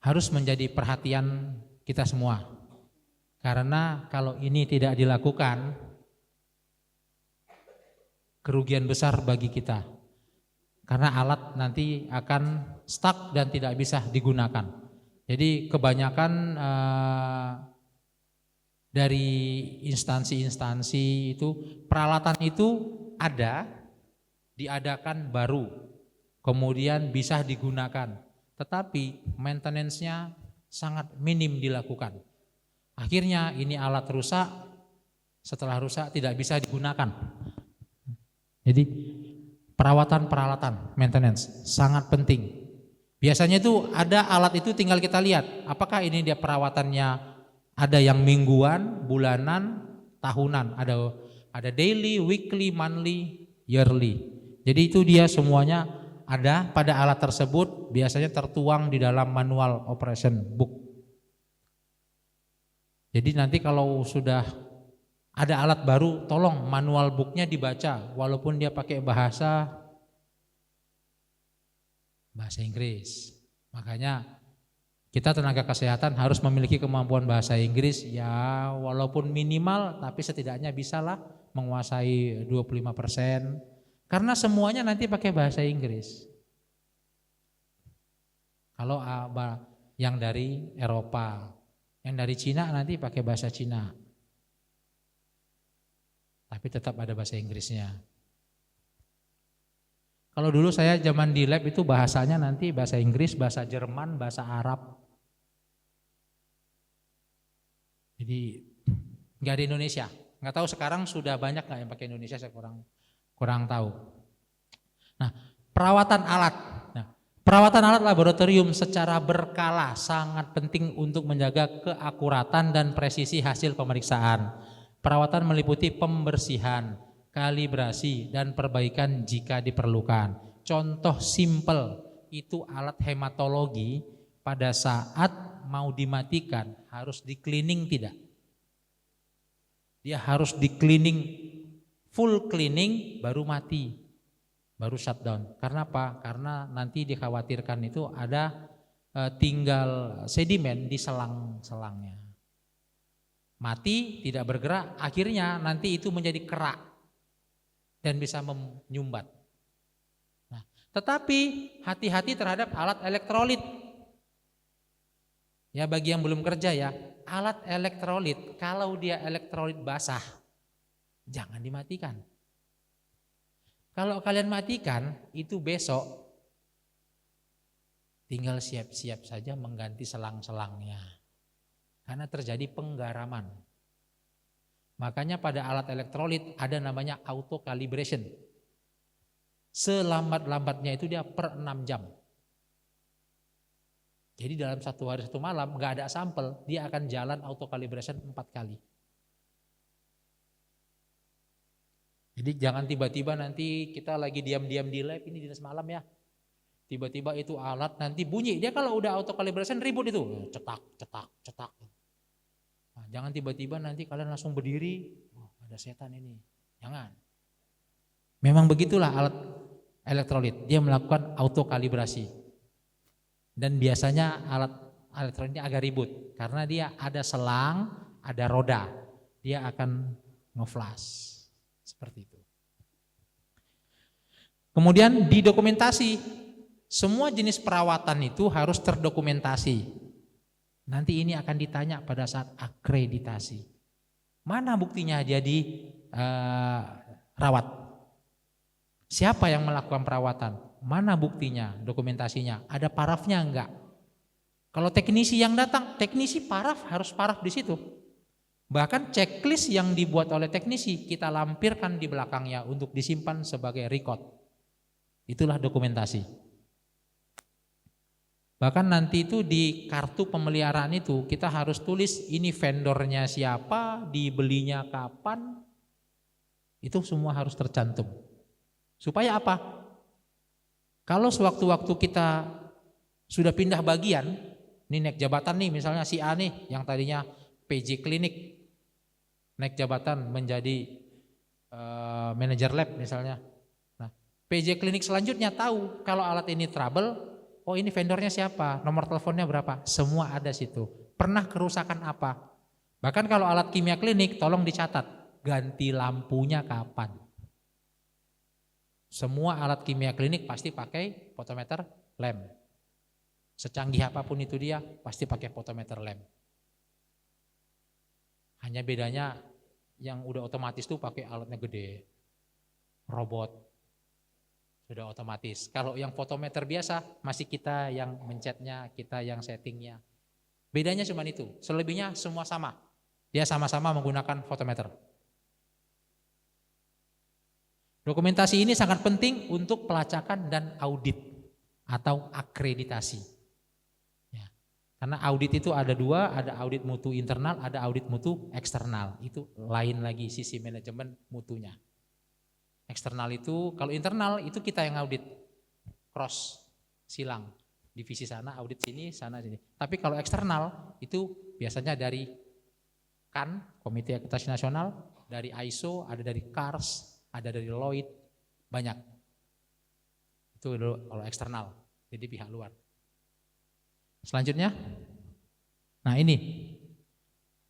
harus menjadi perhatian kita semua. Karena kalau ini tidak dilakukan, kerugian besar bagi kita. Karena alat nanti akan stuck dan tidak bisa digunakan. Jadi kebanyakan dari instansi-instansi itu peralatan itu ada, diadakan baru, kemudian bisa digunakan. Tetapi maintenance-nya sangat minim dilakukan. Akhirnya ini alat rusak, setelah rusak tidak bisa digunakan. Jadi perawatan maintenance sangat penting. Biasanya itu ada alat itu tinggal kita lihat apakah ini dia perawatannya ada yang mingguan, bulanan, tahunan, ada daily, weekly, monthly, yearly. Jadi itu dia semuanya ada pada alat tersebut, biasanya tertuang di dalam manual operation book. Jadi nanti kalau sudah ada alat baru, tolong manual booknya dibaca, walaupun dia pakai bahasa Inggris. Makanya kita tenaga kesehatan harus memiliki kemampuan bahasa Inggris, ya walaupun minimal, tapi setidaknya bisalah menguasai 25%. Karena semuanya nanti pakai bahasa Inggris. Kalau yang dari Eropa, yang dari Cina nanti pakai bahasa Cina. Tapi tetap ada bahasa Inggrisnya. Kalau dulu saya zaman di lab itu bahasanya nanti bahasa Inggris, bahasa Jerman, bahasa Arab. Jadi nggak di Indonesia. Nggak tahu sekarang sudah banyak nggak yang pakai Indonesia, saya kurang tahu. Nah, perawatan alat. Nah, perawatan alat laboratorium secara berkala sangat penting untuk menjaga keakuratan dan presisi hasil pemeriksaan. Perawatan meliputi pembersihan, kalibrasi, dan perbaikan jika diperlukan. Contoh simpel itu alat hematologi pada saat mau dimatikan harus di cleaning tidak? Dia harus di cleaning, full cleaning baru mati, baru shutdown. Karena apa? Karena nanti dikhawatirkan itu ada tinggal sedimen di selang-selangnya. Mati, tidak bergerak, akhirnya nanti itu menjadi kerak dan bisa menyumbat. Nah, tetapi hati-hati terhadap alat elektrolit. Ya bagi yang belum kerja ya, alat elektrolit kalau dia elektrolit basah jangan dimatikan. Kalau kalian matikan itu besok tinggal siap-siap saja mengganti selang-selangnya. Karena terjadi penggaraman. Makanya pada alat elektrolit ada namanya auto calibration. Selambat-lambatnya itu dia per 6 jam. Jadi dalam 1 hari 1 malam nggak ada sampel, dia akan jalan auto calibration 4 kali. Jadi jangan tiba-tiba nanti kita lagi diam-diam di lab, ini dinas malam ya. Tiba-tiba itu alat nanti bunyi, dia kalau udah auto calibration ribut itu, cetak, cetak, cetak. Nah, jangan tiba-tiba nanti kalian langsung berdiri, oh, ada setan ini. Jangan. Memang begitulah alat elektrolit, dia melakukan auto kalibrasi. Dan biasanya alat elektroniknya agak ribut karena dia ada selang, ada roda. Dia akan nge-flash. Seperti itu. Kemudian didokumentasi. Semua jenis perawatan itu harus terdokumentasi. Nanti ini akan ditanya pada saat akreditasi. Mana buktinya dia rawat? Siapa yang melakukan perawatan? Mana buktinya, dokumentasinya? Ada parafnya enggak? Kalau teknisi yang datang, teknisi harus paraf di situ. Bahkan checklist yang dibuat oleh teknisi kita lampirkan di belakangnya untuk disimpan sebagai record. Itulah dokumentasi. Bahkan nanti itu di kartu pemeliharaan itu kita harus tulis ini vendornya siapa, dibelinya kapan. Itu semua harus tercantum. Supaya apa? Kalau sewaktu-waktu kita sudah pindah bagian, ini naik jabatan nih misalnya si A nih yang tadinya PJ klinik, naik jabatan menjadi manajer lab misalnya. Nah, PJ klinik selanjutnya tahu kalau alat ini trouble, oh ini vendornya siapa, nomor teleponnya berapa, semua ada situ. Pernah kerusakan apa? Bahkan kalau alat kimia klinik tolong dicatat, ganti lampunya kapan. Semua alat kimia klinik pasti pakai photometer lem. Secanggih apapun itu dia pasti pakai photometer lem. Hanya bedanya yang udah otomatis tuh pakai alatnya gede, robot, sudah otomatis. Kalau yang photometer biasa masih kita yang mencetnya, kita yang settingnya. Bedanya cuma itu, selebihnya semua sama. Dia sama-sama menggunakan photometer. Dokumentasi ini sangat penting untuk pelacakan dan audit atau akreditasi. Ya. Karena audit itu ada 2, ada audit mutu internal, ada audit mutu eksternal. Itu lain lagi sisi manajemen mutunya. Eksternal itu, kalau internal itu kita yang audit, cross, silang, divisi sana, audit sini, sana, sini. Tapi kalau eksternal itu biasanya dari KAN, Komite Akreditasi Nasional, dari ISO, ada dari KARS, ada dari Lloyd, banyak. Itu kalau eksternal, jadi pihak luar. Selanjutnya, nah ini.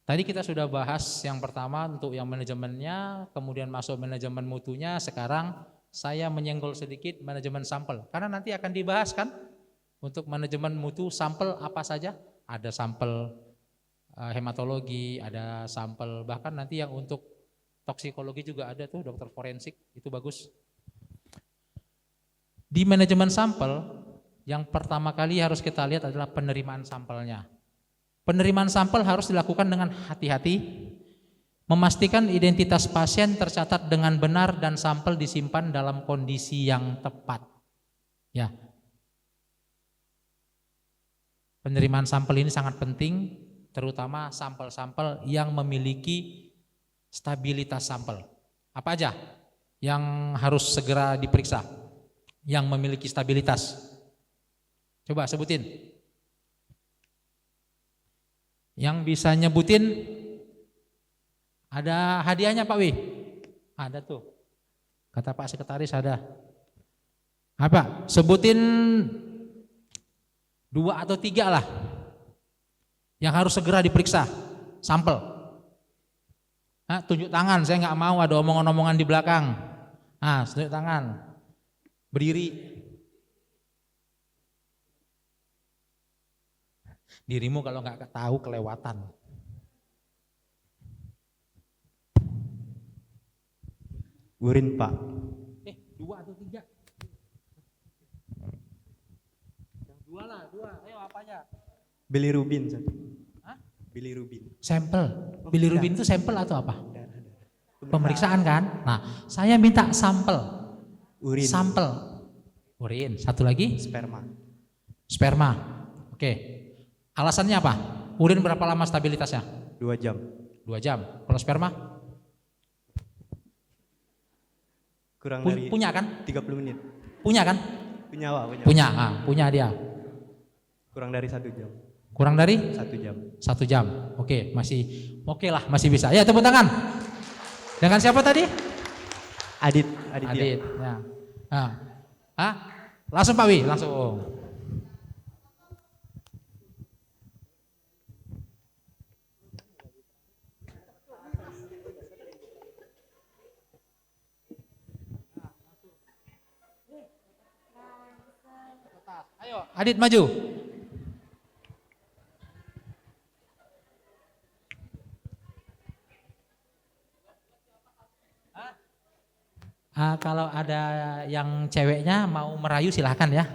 Tadi kita sudah bahas yang pertama untuk yang manajemennya, kemudian masuk manajemen mutunya, sekarang saya menyenggol sedikit manajemen sampel. Karena nanti akan dibahas kan, untuk manajemen mutu sampel apa saja. Ada sampel hematologi, ada sampel, bahkan nanti yang untuk toksikologi juga ada tuh, dokter forensik, itu bagus. Di manajemen sampel, yang pertama kali harus kita lihat adalah penerimaan sampelnya. Penerimaan sampel harus dilakukan dengan hati-hati, memastikan identitas pasien tercatat dengan benar dan sampel disimpan dalam kondisi yang tepat. Ya. Penerimaan sampel ini sangat penting, terutama sampel-sampel yang memiliki stabilitas sampel. Apa aja yang harus segera diperiksa? Yang memiliki stabilitas. Coba sebutin. Yang bisa nyebutin, ada hadiahnya Pak Wi? Ada tuh. Kata Pak Sekretaris ada. Apa? Sebutin 2 atau 3 lah. Yang harus segera diperiksa. Sampel. Tunjuk tangan, saya nggak mau ada omongan-omongan di belakang. Tunjuk tangan. Berdiri. Dirimu kalau nggak tahu kelewatan. Urin Pak. 2 atau 3? Yang 2 lah, 2. Ayo apanya? Bilirubin. Hah? Bilirubin. Sampel. Bilirubin itu sampel atau apa? Ada. Pemeriksaan kan? Nah, saya minta sampel. Urin. Sampel. Urin. Satu lagi? Sperma. Sperma. Oke. Alasannya apa? Urin berapa lama stabilitasnya? 2 jam. 2 jam. Kalau sperma? Kurang dari Punya kan? 30 menit. Punya kan? Punya Pak, punya. Punya. Punya dia. Kurang dari 1 jam. Kurang dari? 1 jam. 1 jam. Oke, masih oke lah, masih bisa. Ya, tepuk tangan. Dengan siapa tadi? Adit. Adit. Ya. Langsung Pak Wi, langsung. Ayo, Adit maju. Kalau ada yang ceweknya mau merayu silahkan ya.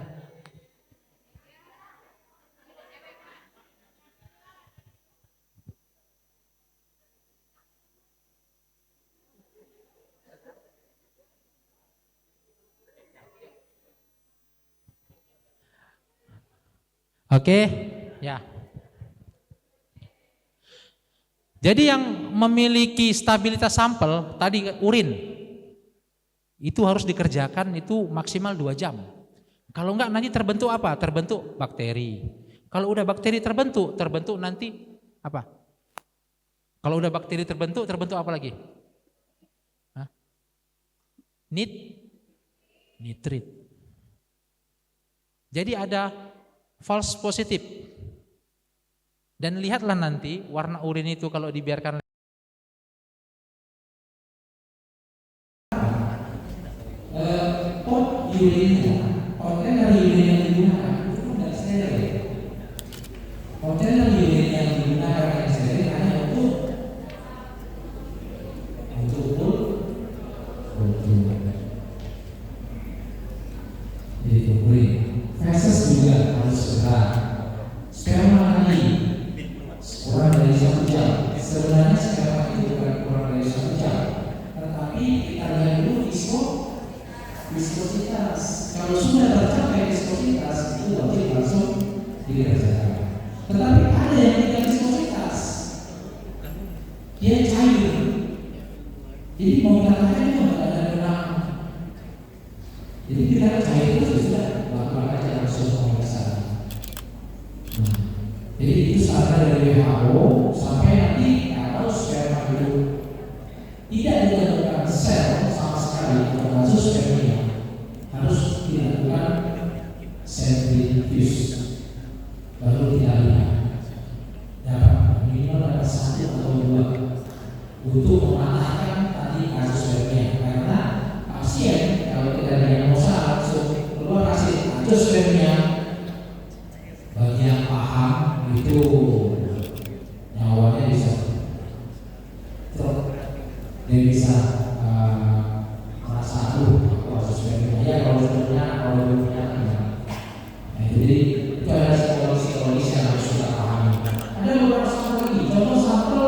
Oke, ya. Jadi yang memiliki stabilitas sampel tadi urin itu harus dikerjakan itu maksimal 2 jam. Kalau enggak nanti terbentuk apa? Terbentuk bakteri. Kalau udah bakteri terbentuk nanti apa? Kalau udah bakteri terbentuk apa lagi? Nitrit. Jadi ada false positif. Dan lihatlah nanti warna urin itu kalau dibiarkan pot urinnya, kontainer urin yang digunakan itu tidak steril. Kontainer urin yang digunakan yang steril hanya untuk urin. Feses juga harus segera. Sperma tadi kurang dari 1 jam. Sebenarnya sperma itu bukan kurang dari 1 jam, tetapi kita lihat dulu viskositas. Kalau sudah tercapai viskositas itu wajib langsung dikerjakan. Tetapi ada yang tidak viskositas, dia cair. Jadi mau dikatakan itu tidak ada benang. Jadi kita cair itu sudah lakukan aja langsung pemeriksaan. Jadi itu saran dari WHO sampai nanti kalau sperma itu tidak ditemukan sel sama sekali termasuk spermia harus dilakukan sentrifuge baru kita lihat dapat minimal dapat 1 atau 2 untuk mematahkan tadi kasus spermia karena pasien kalau kita diagnosa langsung keluar hasil kasus spermia bagi yang paham itu nyawanya bisa dia bisa merasa aduh kasus spermia ya kalau sebenarnya kalau beberapa sampel lagi. Contoh sampel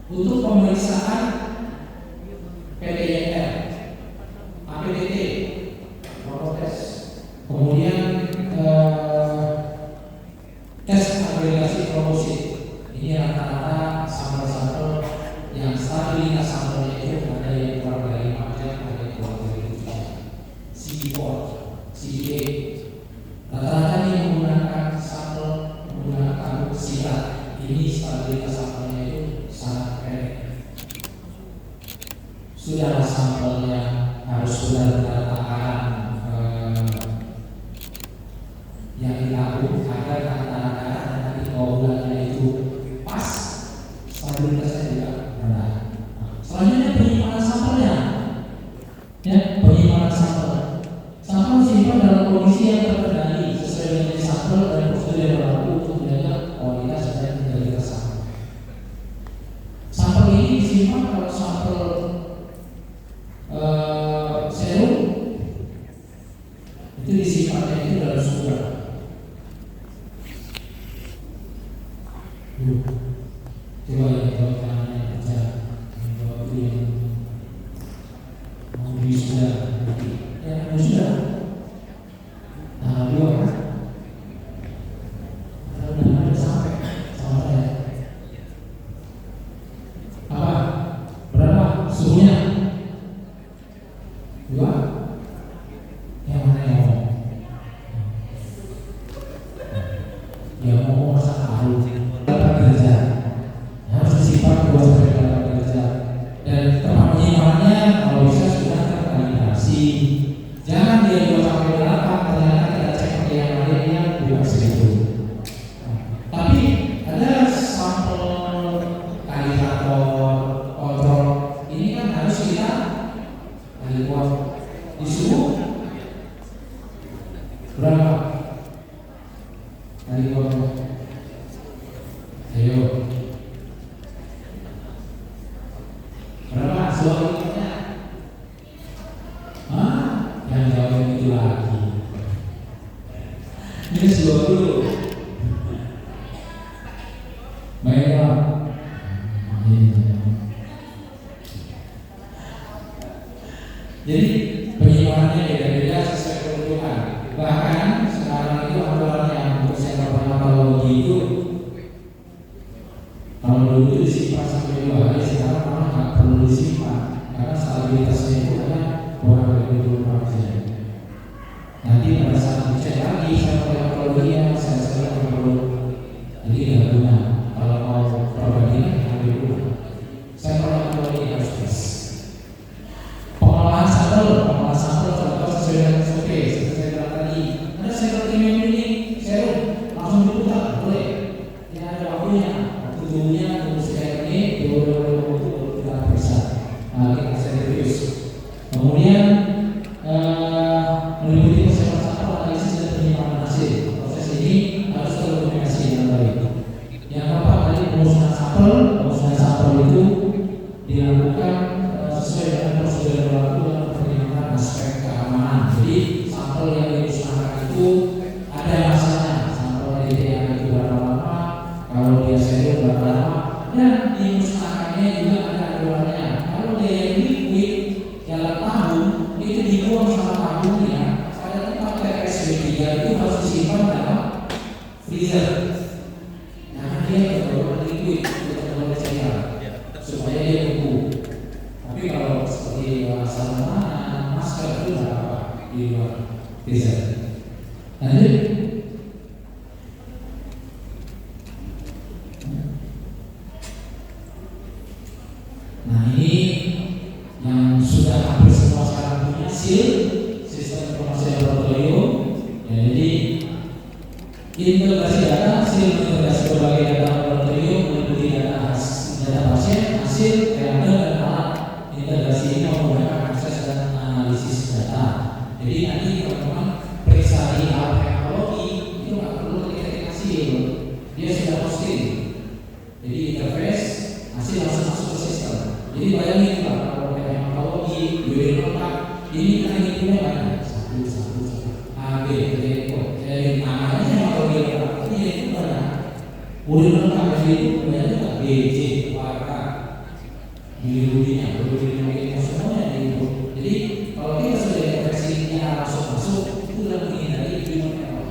untuk pemeriksaan PTYR, APDT, protes, kemudian tes agregasi kromosit. Ini rata-rata sampel-sampel yang stabilitas sampelnya itu ada yang kurang dari 4 jam, ada yang kurang dari 7 jam. CD4, CDA, rata-rata ini menggunakan sampel menggunakan sirat. Ini stabilitas sampelnya itu sangat pendek. Sudah sampelnya harus sudah takaran yang dilakukan agar takaran darah dan nanti coagulannya itu pas, stabilitasnya juga rendah. Selanjutnya penyimpanan sampelnya, ya, penyimpanan sampel. Sampel disimpan dalam kondisi yang terkendali sesuai dengan jenis sampel dan prosedur yang berlaku untuk menjaga kualitas dan integritas sampel. Sampel ini disimpan kalau sampel serum itu disimpannya itu dalam sumber. Coba ya, kalau tangannya kerja, kalau itu yang mau wisuda, ya wisuda, tanggal 2 kan? Mudah-mudahan sampai sama saya. Apa? Berapa suhunya? 2? Yang mana yang ngomong? Ya ngomong masa tahu. Kerja harus disimpan 2-8 kerja, dan tempat penyimpanannya kalau bisa sudah terkalibrasi. Jangan dia 2-8 ternyata kita cek pakai yang lain yang bukan segitu. Tapi ada sampel kalibrator, kontrol, ini kan harus kita buat disuruh berapa kalibrator. Ayo, berapa suaranya? Yang jawab itu lagi. Ini suara dulu. Baiklah. Jadi penyimpanannya beda-beda sesuai kebutuhan. Bahkan sekarang itu aturan yang untuk sektor farmakologi itu, kalau dulu itu disimpan sampai 2 hari, sekarang malah nggak perlu disimpan karena stabilitasnya itu hanya kurang dari 24 jam. Nanti pada saat dicek lagi saya farmakologinya, saya perlu, jadi nggak guna. Kalau mau perbandingan ambil dulu. Saya farmakologi harus tes. Pengolahan sampel contoh sesuai dengan SOP seperti saya bilang tadi. Ada sektor kimia ini serum langsung diputar, boleh. Tidak ada waktunya. Tujuannya untuk sektor ini untuk kita periksa. Kita serius. Kemudian meliputi persiapan sampel, analisis dan penyimpanan hasil. Proses ini harus terdokumentasi dengan baik. Yang keempat tadi pemusnahan sampel. Pemusnahan sampel itu dilakukan sesuai dengan prosedur yang berlaku dalam pertimbangan aspek keamanan. Jadi sampel yang dimusnahkan itu ada masanya. Sampel yang itu berapa lama, kalau dia serum berapa lama, dan dimusnahkannya juga ada aturannya. Kalau dia yang liquid dalam tabung itu dibuang sama tabungnya pada tempat TPS-B3 itu harus disimpan dalam freezer. Nah dia berbahan liquid untuk cair supaya dia beku. Tapi kalau seperti sarung masker itu tidak apa di luar freezer. Lanjut. Nah ini yang sudah hampir semua sekarang punya SIL, Sistem Informasi Laboratorium. Ya, jadi integrasi data, SIL mengintegrasi berbagai data laboratorium meliputi data pasien, hasil, reagen dan alat. Integrasi ini menggunakan akses dan analisis data. Jadi nanti teman-teman periksa di alat teknologi itu nggak perlu ketik hasil, dia sudah posting. Jadi interface hasil langsung masuk ke sistem. Jadi bayangin Pak, kalau teknologi URL lengkap, ini kan hitungnya banyak. Satu, A, B, D, O. Jadi namanya teknologi lengkap, ini itu banyak. Urin lengkap itu banyak B, C, warna, milirudinya, milirudinya semuanya diinput. Jadi kalau kita sudah deteksinya langsung masuk, itu sudah menghindari human error.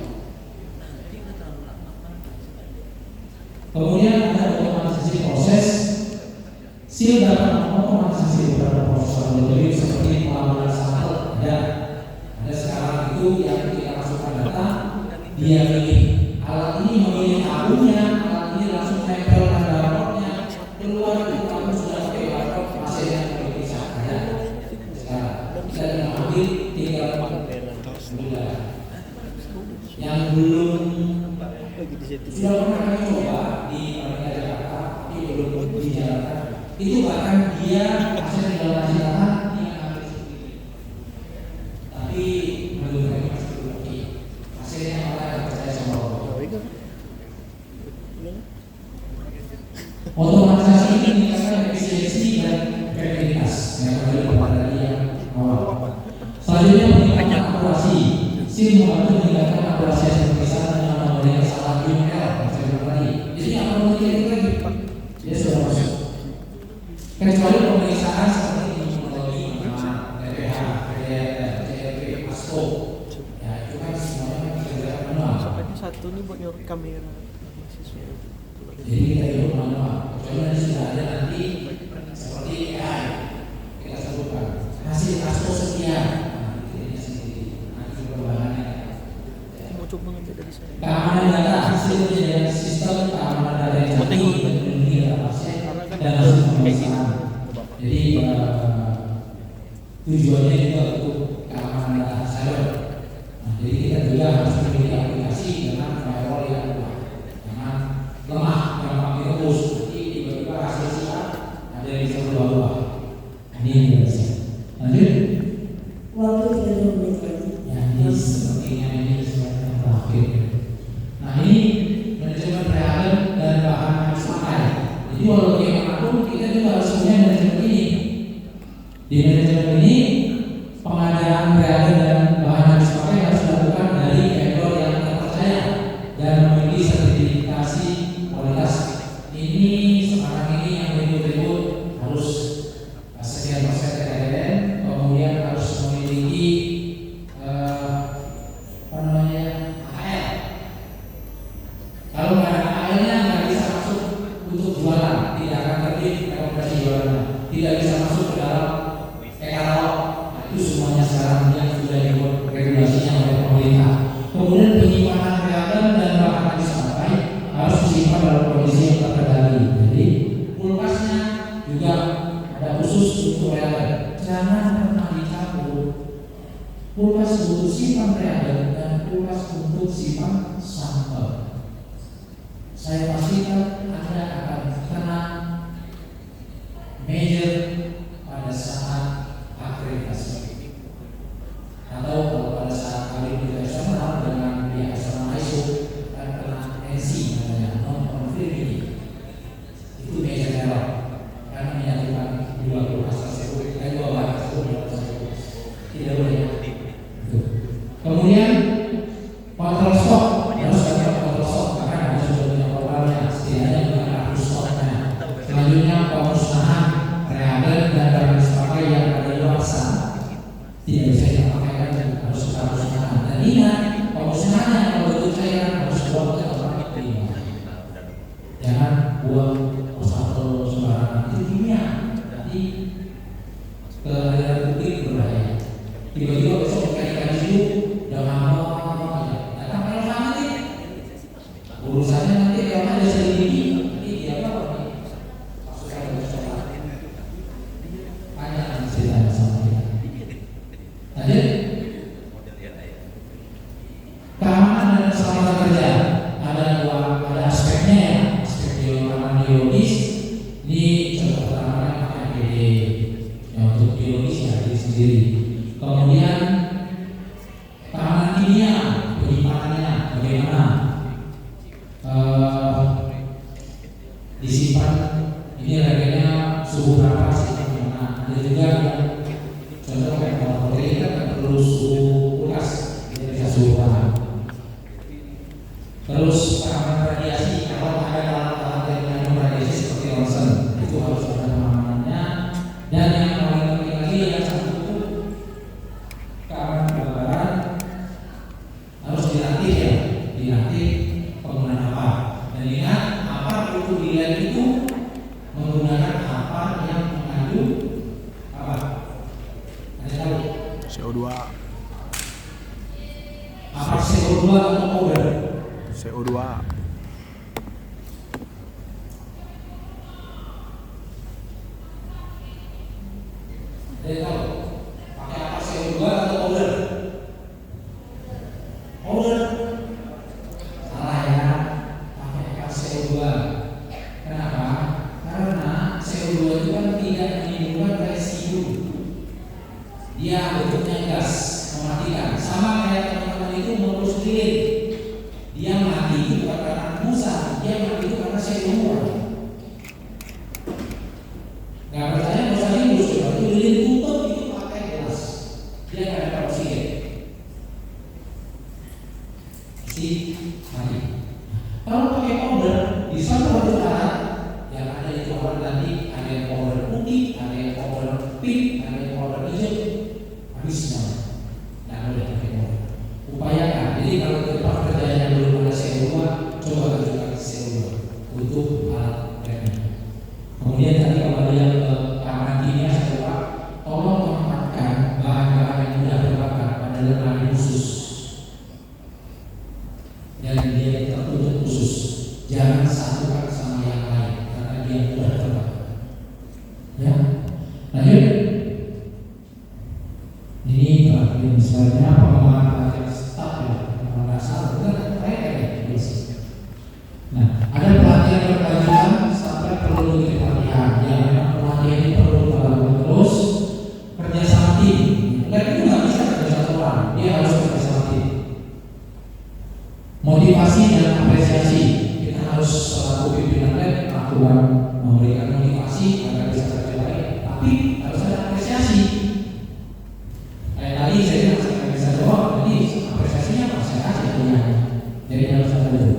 Kemudian ada otomatisasi proses. SEAL dapat mengotomatisasi beberapa proses laboratorium seperti pelaporan sampel. Ada sekarang itu yang kita masukkan data, dia pilih alat ini memilih tabungnya, alat ini langsung tempelkan barcode-nya, keluar itu kamu sudah pakai barcode, masih yang diperiksa. Ada sekarang kita tinggal ambil, tinggal sudah. Yang belum sudah pernah kami coba di Jakarta, tapi belum dijalankan. Itu bahkan dia masih tinggal ngasih tangan, dia ngambil sendiri. Tapi menurut kami masih belum oke. Hasilnya malah yang percaya sama Allah. Otomatisasi ini meningkatkan efisiensi dan efektivitas yang kembali kepada tadi yang awal. Selanjutnya meningkatkan akurasi. SEAL membantu meningkatkan akurasi hasil pemeriksaan dengan memberikan kesalahan human error yang saya bilang tadi. Jadi apa yang terjadi lagi? Dia sudah masuk. Kecuali pemeriksaan seperti imunologi, TPH, CRP, ASCO, ya itu kan semuanya bisa manual. Satu nih buat nyorot kamera mahasiswa. Jadi kita hidup manual. Kecuali nanti sudah ada nanti seperti AI kita sebutkan hasil ASCO sekian. Nah, ini sendiri nanti perkembangannya. Mau coba ngambil dari saya. Keamanan data hasil penyediaan sistem keamanan data yang canggih dan melindungi data pasien dan hasil pemeriksaan. Jadi tujuannya juga untuk keamanan data server. Nah, jadi kita juga harus memiliki aplikasi dengan firewall yang kuat, jangan lemah, gampang direbus. Nanti tiba-tiba hasil siap ada yang bisa berubah-ubah. Ini yang bisa. Lanjut. Waktu 30 menit lagi. Ya, ini sepertinya ini sesuatu yang terakhir. Nah, ini manajemen reagen dan bahan habis pakai. Jadi walau bagaimanapun kita juga harus punya manajemen ini. Di manajemen ini pengadaan reagen dan bahan habis pakai harus dilakukan dari vendor yang terpercaya dan memiliki sertifikasi kualitas. Ini sekarang ini yang ribut-ribut harus sekian persen TTN, kemudian harus memiliki apa namanya AL. Kalau nggak ada AL-nya nggak bisa masuk untuk jualan, tidak akan terbit rekomendasi jualannya, tidak bisa masuk ke dalam e-katalog. Nah, itu semuanya sekarang yang sudah dibuat regulasinya oleh pemerintah. Kemudian penyimpanan reagen dan bahan habis pakai harus disimpan dalam kondisi yang terkendali. Jadi kulkasnya juga ada khusus untuk reagen. Jangan pernah dicabut. Kulkas untuk simpan reagen dan kulkas untuk simpan sampel. Saya pastikan Anda akan tenang major pada saat akreditasi atau kalau pada saat kali internasional dengan pihak eksternal ISO akan kena NC namanya non-conformity. Itu major error karena menyatukan dua kulkas tersebut, dua bahan tersebut dalam satu. Tidak boleh. Kemudian kontrol stok harus ada kontrol stok karena ada sudah punya programnya, setidaknya bukan harus stoknya. Selanjutnya pemusnahan reagen dan barang pakai yang ada di luar sana tidak bisa dipakai lagi, harus kita musnahkan. Dan ingat pemusnahannya kalau bentuk cairan harus buang ke tempat kimia. Jangan buang satu sembarangan, itu kimia. Nanti ke aliran publik berbahaya. Tiba-tiba besok ikan hidup udah ngomong aja. Datang kalau sama nih urusannya nanti kalau ada selidiki nanti dia apa nih? Pasukan bercoba. Banyak yang cerita sama kita. Lanjut. Keamanan dan keselamatan kerja ada aspeknya ya, aspek keamanan biologis. Ini contoh pertamanya pakai APD. Ya, untuk biologis ya diri sendiri. Kemudian keamanan kimia, penyimpanannya bagaimana? Disimpan ini reagennya suhu berapa sih? Ada juga yang contoh kayak protein kan nggak perlu suhu kulkas, dia bisa suhu panas. Terus misalkan radiasi, kalau ada alat-alat yang mengandung radiasi seperti ronsen, itu harus ada pengamanannya. Dan yang paling penting lagi yang satu keamanan kebakaran harus dilatih ya, dilatih penggunaan apa. Dan ingat, apa untuk dilihat itu menggunakan apa yang mengandung apa? Ada tahu? CO2. Apa CO2 atau powder? CO2. Ada tahu? Pakai apa CO2 atau powder? Powder. Salah ya. Pakai apa CO2? Kenapa? Karena CO2 itu kan tidak menimbulkan residu. Dia bentuknya gas mematikan. Sama kayak teman-teman itu mengurus lilin. Dia mati itu bukan karena musa, dia mati itu karena CO2. Nggak percaya nggak usah diurus, itu lilin tutup itu pakai gelas. Dia nggak ada oksigen. Si mati. Kalau pakai powder di suatu alat yang ada itu powder tadi, ada yang powder putih, ada yang powder pink, ada yang powder hijau, habis semua. Nah, boleh pakai powder. Upayakan. Jadi kalau tempat kerjanya belum ada CO2, coba tunjukkan CO2 untuk alat remnya. Kemudian tadi kalau yang keamanan kimia saya coba, tolong tempatkan bahan-bahan yang mudah terbakar pada lemari khusus. Dan dia tertutup khusus. Jangan satukan sama yang lain karena dia mudah terbakar. Ya, lanjut. Ini terakhir misalnya pengembangan pelatihan staf ya, kalau nggak salah benar mereka ya. Nah, ada pelatihan berkelanjutan sampai perlu diperhatikan. Ya, memang pelatihan ini perlu dilakukan terus. Kerja sama tim. Dan itu nggak bisa kerja satu orang, dia harus kerja sama tim. Motivasi dan apresiasi, kita harus selaku pimpinan lab melakukan memberikan motivasi agar bisa kerja baik, tapi harus ada apresiasi. Kayak tadi saya nggak bisa jawab, jadi apresiasinya apa? Saya kasih punya. Jadi harus ada dulu.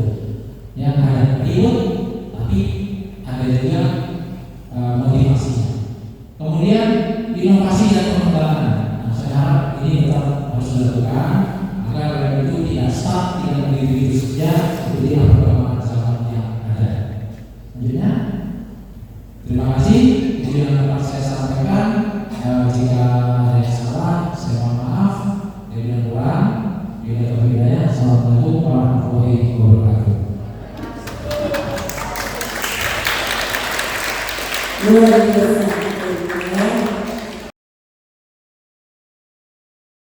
Yang ada reward, tapi ada juga motivasinya. Kemudian inovasi dan pengembangan. Nah, saya harap ini tetap harus dilakukan agar lab itu tidak stuck, tidak begitu saja seperti yang perkembangan zaman yang ada. Selanjutnya, terima kasih. Itu yang dapat saya sampaikan. Jika ada yang salah, saya mohon maaf. Jadi yang kurang, bila berbedanya. Assalamualaikum warahmatullahi wabarakatuh. Luar biasa.